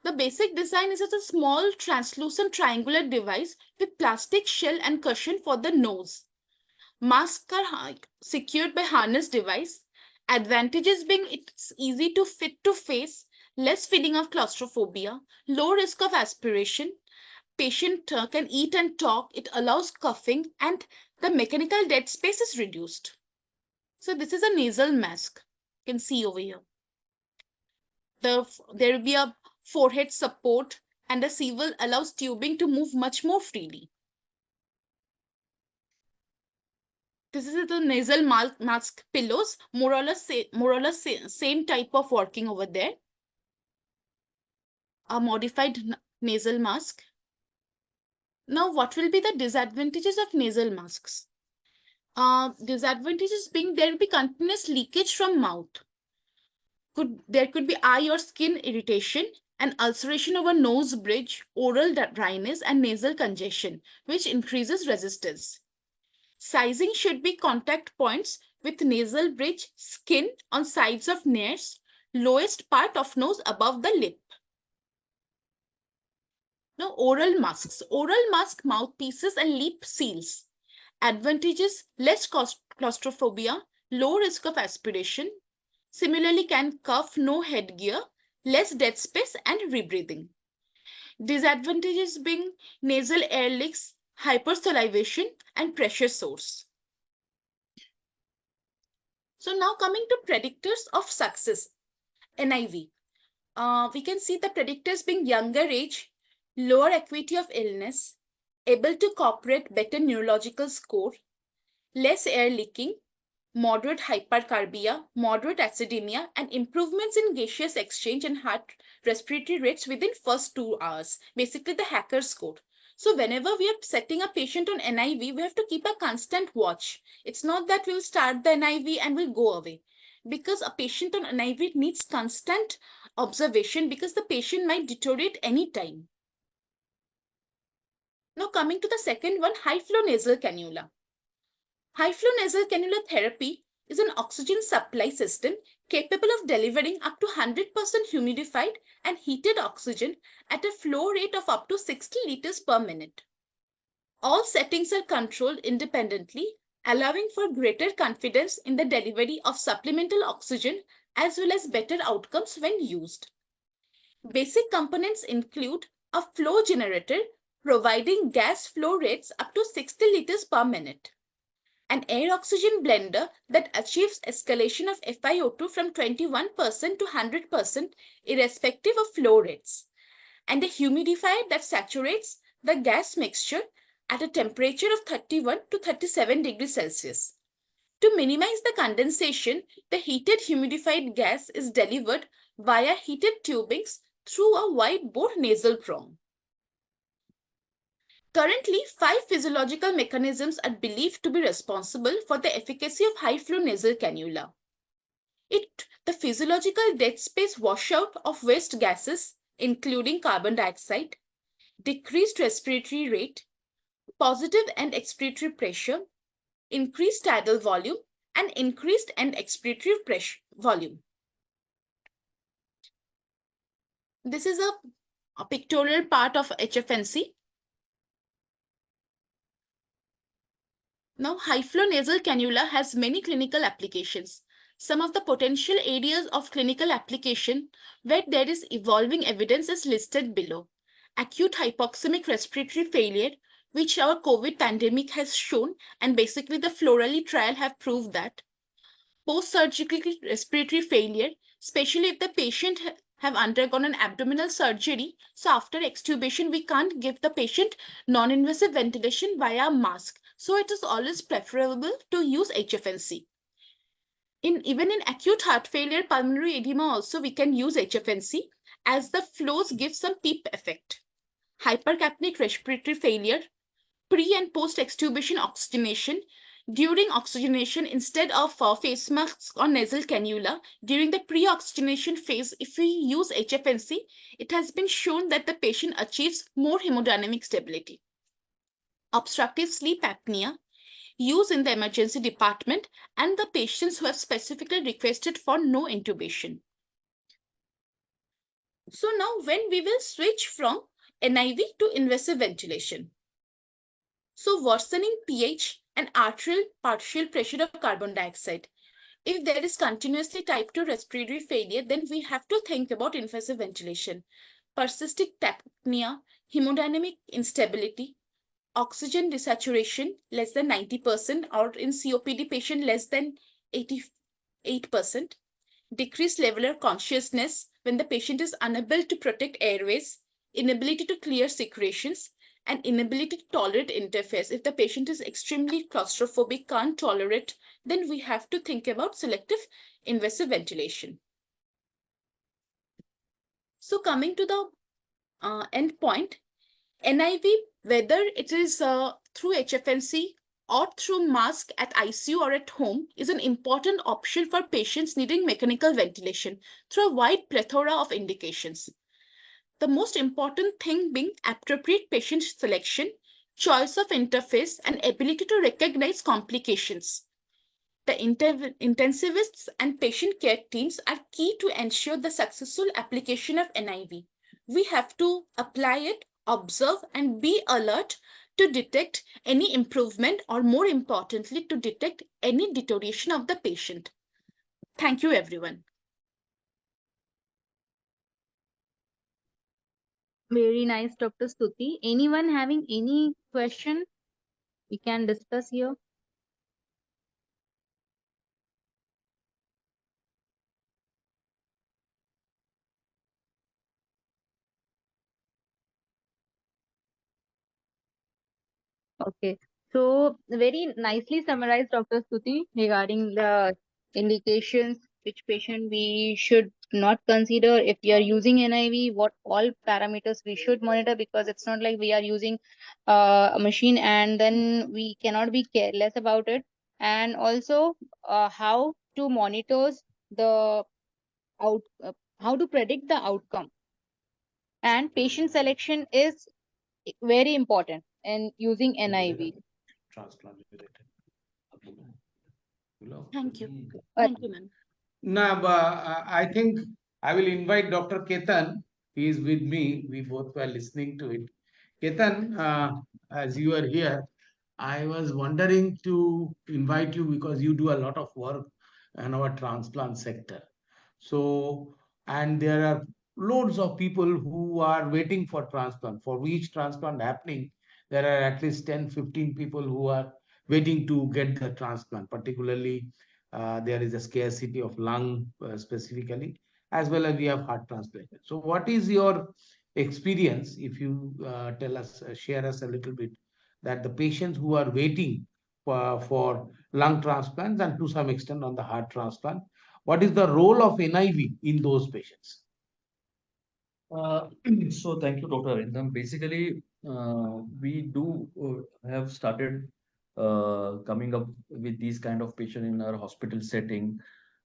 The basic design is as a small translucent triangular device with plastic shell and cushion for the nose. Masks are secured by harness device. Advantages being it's easy to fit to face, less feeling of claustrophobia, low risk of aspiration, patient can eat and talk, it allows coughing, and the mechanical dead space is reduced. So this is a nasal mask. You can see over here. There will be a forehead support and the seal allows tubing to move much more freely. This is the nasal mask pillows, more or less same type of working over there. A modified nasal mask. Now, what will be the disadvantages of nasal masks? Disadvantages being there will be continuous leakage from mouth. There could be eye or skin irritation and ulceration over nose bridge, oral dryness, and nasal congestion, which increases resistance. Sizing should be contact points with nasal bridge, skin on sides of nares, lowest part of nose above the lip. Now, oral masks. Oral mask mouthpieces and lip seals. Advantages: less claustrophobia, low risk of aspiration. Similarly, can cough, no headgear, less dead space and rebreathing. Disadvantages being nasal air leaks, hypersalivation, and pressure sores. So now coming to predictors of success, NIV. We can see the predictors being younger age, lower acuity of illness, able to cooperate better neurological score, less air leaking, moderate hypercarbia, moderate acidemia, and improvements in gaseous exchange and heart respiratory rates within first 2 hours. Basically the hacker score. So whenever we are setting a patient on NIV, we have to keep a constant watch. It's not that we'll start the NIV and we'll go away. Because a patient on NIV needs constant observation because the patient might deteriorate anytime. Now coming to the second one, high flow nasal cannula. High flow nasal cannula therapy is an oxygen supply system capable of delivering up to 100% humidified and heated oxygen at a flow rate of up to 60 liters per minute. All settings are controlled independently, allowing for greater confidence in the delivery of supplemental oxygen as well as better outcomes when used. Basic components include a flow generator providing gas flow rates up to 60 liters per minute, an air oxygen blender that achieves escalation of FiO2 from 21% to 100% irrespective of flow rates, and a humidifier that saturates the gas mixture at a temperature of 31 to 37 degrees Celsius. To minimize the condensation, the heated humidified gas is delivered via heated tubings through a wide bore nasal prong. Currently, 5 physiological mechanisms are believed to be responsible for the efficacy of high flow nasal cannula. The physiological dead space washout of waste gases, including carbon dioxide, decreased respiratory rate, positive end expiratory pressure, increased tidal volume, and increased end expiratory pressure volume. This is a pictorial part of HFNC. Now, high flow nasal cannula has many clinical applications. Some of the potential areas of clinical application where there is evolving evidence is listed below. Acute hypoxemic respiratory failure, which our COVID pandemic has shown, and basically the Florally trial have proved that. Post-surgical respiratory failure, especially if the patient have undergone an abdominal surgery. So after extubation, we can't give the patient non-invasive ventilation via mask. So it is always preferable to use HFNC. Even in acute heart failure, pulmonary edema also, we can use HFNC as the flows give some PEEP effect. Hypercapnic respiratory failure, pre and post extubation oxygenation. During oxygenation, instead of face masks or nasal cannula, during the pre-oxygenation phase, if we use HFNC, it has been shown that the patient achieves more hemodynamic stability. Obstructive sleep apnea, use in the emergency department, and the patients who have specifically requested for no intubation. So now when we will switch from NIV to invasive ventilation. So worsening pH and arterial partial pressure of carbon dioxide. If there is continuously type 2 respiratory failure, then we have to think about invasive ventilation. Persistent apnea, hemodynamic instability, oxygen desaturation less than 90%, or in COPD patient less than 88%, decreased level of consciousness when the patient is unable to protect airways, inability to clear secretions, and inability to tolerate interface. If the patient is extremely claustrophobic, can't tolerate, then we have to think about selective invasive ventilation. So coming to the end point, NIV, whether it is through HFNC or through mask at ICU or at home, is an important option for patients needing mechanical ventilation through a wide plethora of indications. The most important thing being appropriate patient selection, choice of interface, and ability to recognize complications. The intensivists and patient care teams are key to ensure the successful application of NIV. We have to apply it observe, and be alert to detect any improvement, or more importantly, to detect any deterioration of the patient. Thank you, everyone. Very nice, Dr. Stuti. Anyone having any question we can discuss here? Okay. So very nicely summarized, Dr. Stuti, regarding the indications, which patient we should not consider if we are using NIV, what all parameters we should monitor, because it's not like we are using a machine and then we cannot be careless about it. And also how to monitor the how to predict the outcome. And patient selection is very important in using NIV. Transplant related. Thank you. Uh, Thank you, ma'am. Now, I think I will invite Dr. Ketan. He is with me. We both were listening to it. Ketan, as you are here, I was wondering to invite you because you do a lot of work in our transplant sector. So, and there are loads of people who are waiting for transplant. For each transplant happening, there are at least 10, 15 people who are waiting to get the transplant. Particularly, there is a scarcity of lung specifically, as well as we have heart transplantation. So, what is your experience? If you tell us, share us a little bit, that the patients who are waiting for lung transplants and to some extent on the heart transplant, what is the role of NIV in those patients? Uh, so thank you, Dr. Arindam. Basically, we do have started coming up with these kind of patient in our hospital setting.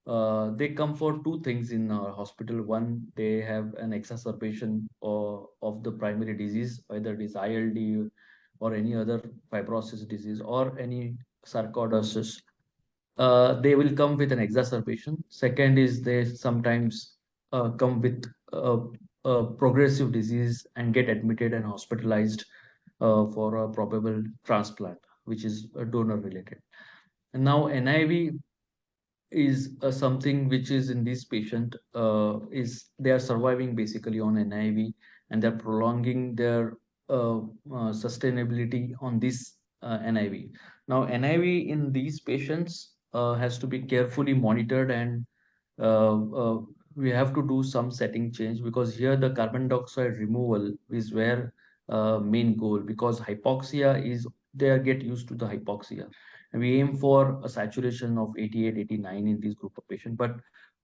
They come for two things in our hospital. One, they have an exacerbation of the primary disease, either it is ILD or any other fibrosis disease or any sarcoidosis. They will come with an exacerbation. Second is they sometimes come with progressive disease and get admitted and hospitalized for a probable transplant, which is donor related. And now NIV is something which is in this patient is they are surviving basically on NIV, and they're prolonging their sustainability on this NIV. Now NIV in these patients has to be carefully monitored, and uh, uh, we have to do some setting change, because here the carbon dioxide removal is where main goal, because hypoxia is they get used to the hypoxia, and we aim for a saturation of 88 89 in this group of patients. But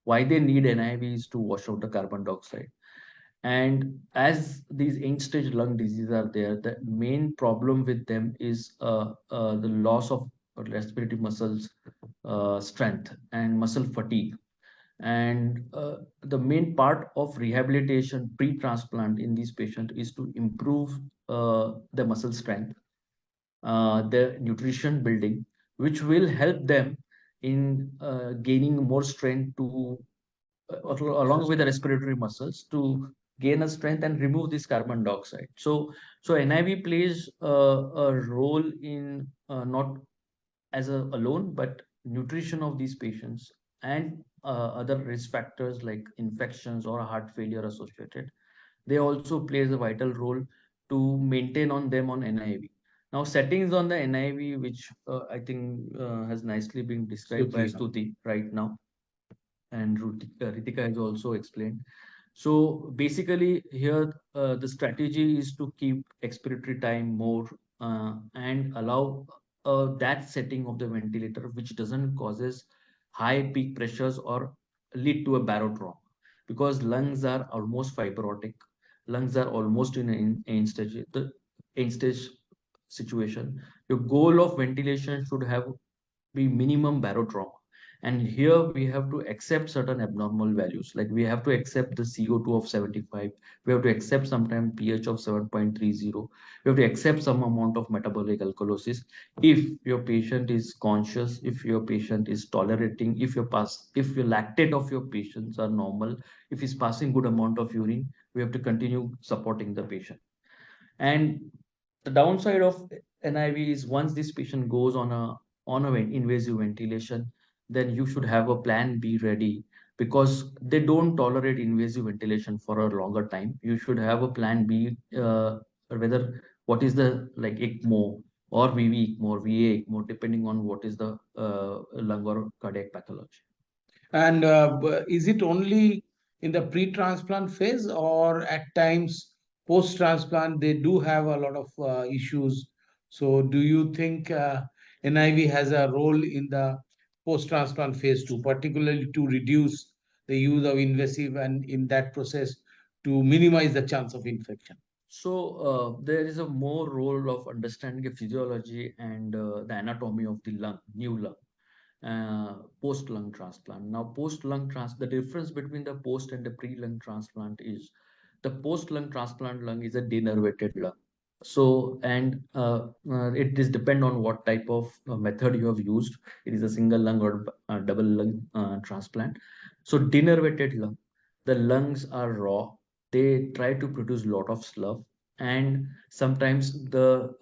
why they need NIV is to wash out the carbon dioxide. And as these end stage lung diseases are there, the main problem with them is the loss of respiratory muscles strength and muscle fatigue. And the main part of rehabilitation pre-transplant in these patients is to improve the muscle strength, the nutrition building, which will help them in gaining more strength to along with the respiratory muscles to gain a strength and remove this carbon dioxide. So NIV plays a role in not as a alone, but nutrition of these patients and other risk factors like infections or heart failure associated. They also plays a vital role to maintain on them on NIV. Now settings on the NIV, which I think has nicely been described by Stuti right now, and Ritika has also explained. So basically here the strategy is to keep expiratory time more and allow that setting of the ventilator which doesn't causes high peak pressures or lead to a barotrauma, because lungs are almost fibrotic, lungs are almost in an end stage, the end stage situation. Your goal of ventilation should have be minimum barotrauma. And here we have to accept certain abnormal values. Like we have to accept the CO2 of 75. We have to accept sometimes pH of 7.30. We have to accept some amount of metabolic alkalosis. If your patient is conscious, if your patient is tolerating, if your lactate of your patients are normal, if he's passing good amount of urine, we have to continue supporting the patient. And the downside of NIV is once this patient goes on a invasive ventilation, then you should have a plan B ready because they don't tolerate invasive ventilation for a longer time. You should have a plan B, whether what is the like ECMO or VV ECMO or VA ECMO, depending on what is the lung or cardiac pathology. And is it only in the pre-transplant phase, or at times post-transplant they do have a lot of issues? So do you think NIV has a role in the post-transplant phase too, particularly to reduce the use of invasive and in that process to minimize the chance of infection? So there is a more role of understanding the physiology and the anatomy of the lung, new lung, post lung transplant. Now, the difference between the post and the pre lung transplant is the post lung transplant lung is a denervated lung. So, and it is depend on what type of method you have used. It is a single lung or double lung transplant. So, denervated lung, the lungs are raw. They try to produce lot of slough, and sometimes the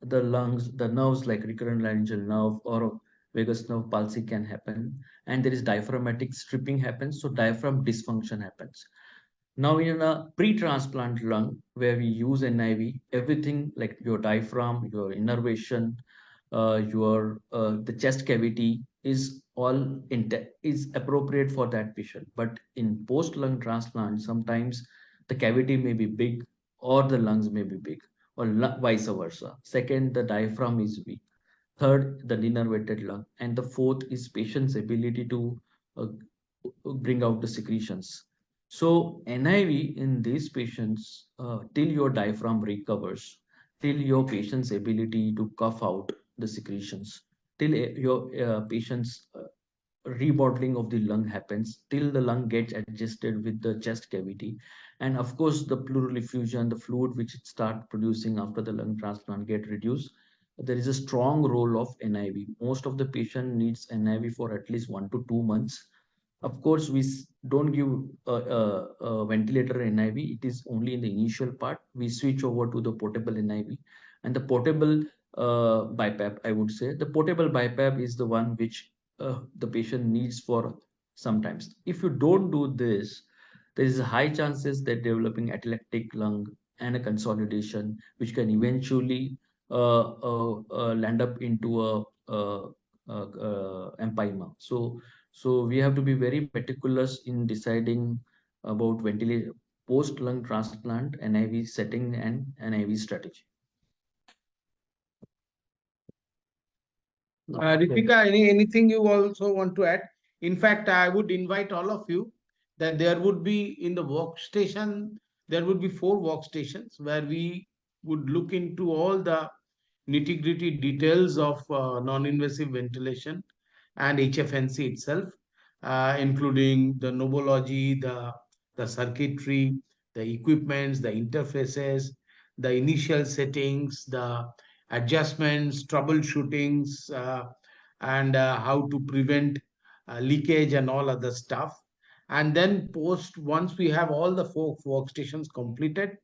lungs, the nerves like recurrent laryngeal nerve or vagus nerve palsy can happen, and there is diaphragmatic stripping happens, so diaphragm dysfunction happens. Now in a pre-transplant lung where we use NIV, everything like your diaphragm, your innervation, your the chest cavity is all is appropriate for that patient. But in post lung transplant, sometimes the cavity may be big or the lungs may be big, or vice versa. Second, the diaphragm is weak. Third, the denervated lung. And the fourth is patient's ability to bring out the secretions. So NIV in these patients, till your diaphragm recovers, till your patient's ability to cough out the secretions, till your patient's remodeling of the lung happens, till the lung gets adjusted with the chest cavity, and of course the pleural effusion, the fluid which it start producing after the lung transplant get reduced. There is a strong role of NIV. Most of the patient needs NIV for at least 1 to 2 months. Of course, we don't give a ventilator NIV. It is only in the initial part. We switch over to the portable NIV, and the portable BiPAP, I would say. The portable BiPAP is the one which the patient needs for sometimes. If you don't do this, there is a high chances that developing atelectatic lung and a consolidation, which can eventually land up into a empyema. So we have to be very meticulous in deciding about ventilation post lung transplant, NIV setting, and NIV strategy. Ritika, anything you also want to add? In fact, I would invite all of you that there would be in the workstation, there would be 4 workstations where we would look into all the nitty-gritty details of non-invasive ventilation and HFNC itself, including the nomology, the circuitry, the equipments, the interfaces, the initial settings, the adjustments, troubleshootings, and how to prevent leakage and all other stuff. And then once we have all the 4 workstations completed,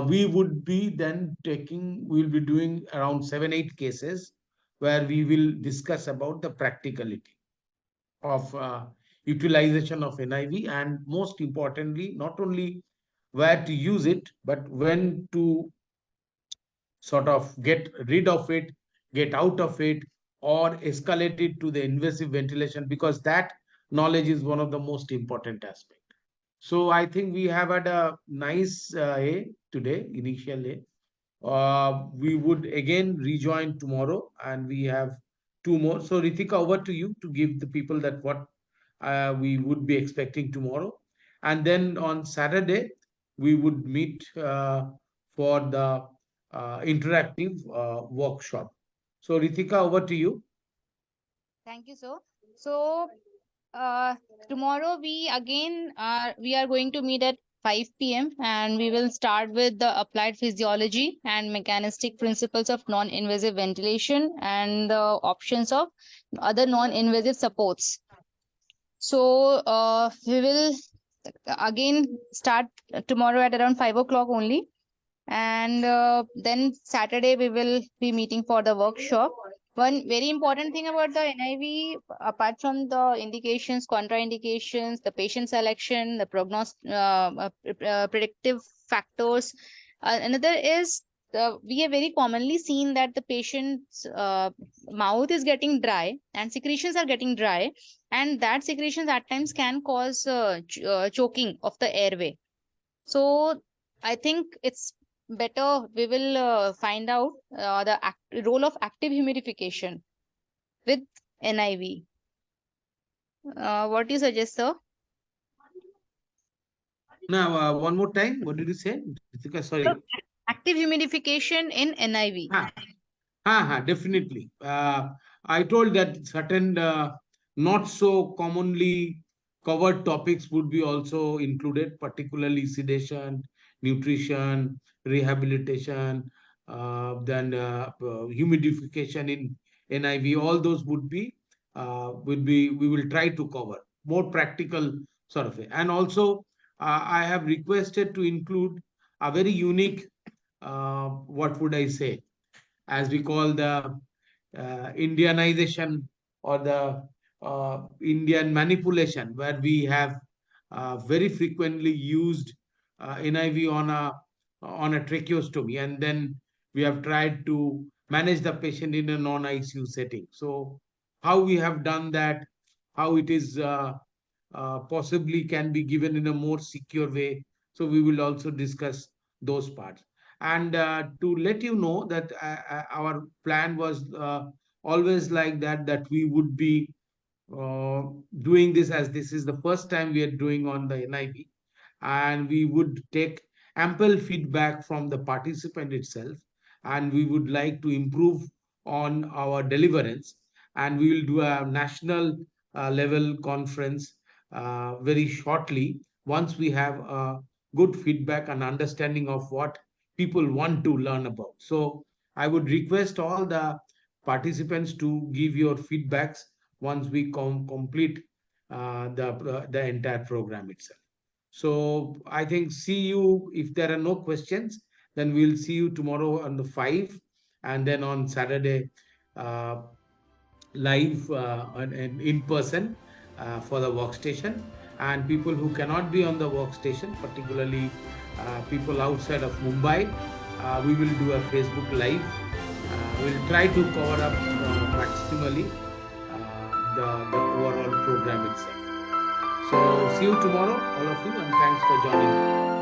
we would be then we'll be doing around 7-8 cases where we will discuss about the practicality of utilization of NIV, and most importantly, not only where to use it, but when to sort of get rid of it, get out of it, or escalate it to the invasive ventilation, because that knowledge is one of the most important aspects. So I think we have had a nice A today, initial A. We would again rejoin tomorrow, and we have 2 more. So Ritika, over to you to give the people that what we would be expecting tomorrow. And then on Saturday, we would meet for the interactive workshop. So Ritika, over to you. Thank you, sir. So tomorrow we are going to meet at 5 p.m. and we will start with the applied physiology and mechanistic principles of non-invasive ventilation and the options of other non-invasive supports. So we will again start tomorrow at around 5 o'clock only. And then Saturday we will be meeting for the workshop. One very important thing about the NIV, apart from the indications, contraindications, the patient selection, the predictive factors, another is we have very commonly seen that the patient's mouth is getting dry and secretions are getting dry, and that secretions at times can cause choking of the airway. So I think it's better we will find out the role of active humidification with NIV. What do you suggest, sir? Now, one more time. What did you say, Ritika? Sorry. So, active humidification in NIV. Definitely. I told that certain not so commonly covered topics would be also included, particularly sedation, nutrition, rehabilitation, then humidification in NIV. All those we will try to cover more practical sort of way. And also, I have requested to include a very unique, what would I say, as we call the Indianization or the Indian manipulation, where we have very frequently used NIV on a tracheostomy, and then we have tried to manage the patient in a non-ICU setting. So, how we have done that, how it is possibly can be given in a more secure way. So, we will also discuss those parts. And to let you know that our plan was always like that we would be uh, doing this, as this is the first time we are doing on the NIV, and we would take ample feedback from the participant itself, and we would like to improve on our deliverance, and we will do a national level conference very shortly once we have good feedback and understanding of what people want to learn about. So I would request all the participants to give your feedbacks once we complete the entire program itself. So I think see you, if there are no questions, then we'll see you tomorrow on the 5, and then on Saturday uh, live and in person for the workstation. And people who cannot be on the workstation, particularly people outside of Mumbai, we will do a Facebook live. We'll try to cover up maximally the overall program itself. So see you tomorrow, all of you, and thanks for joining.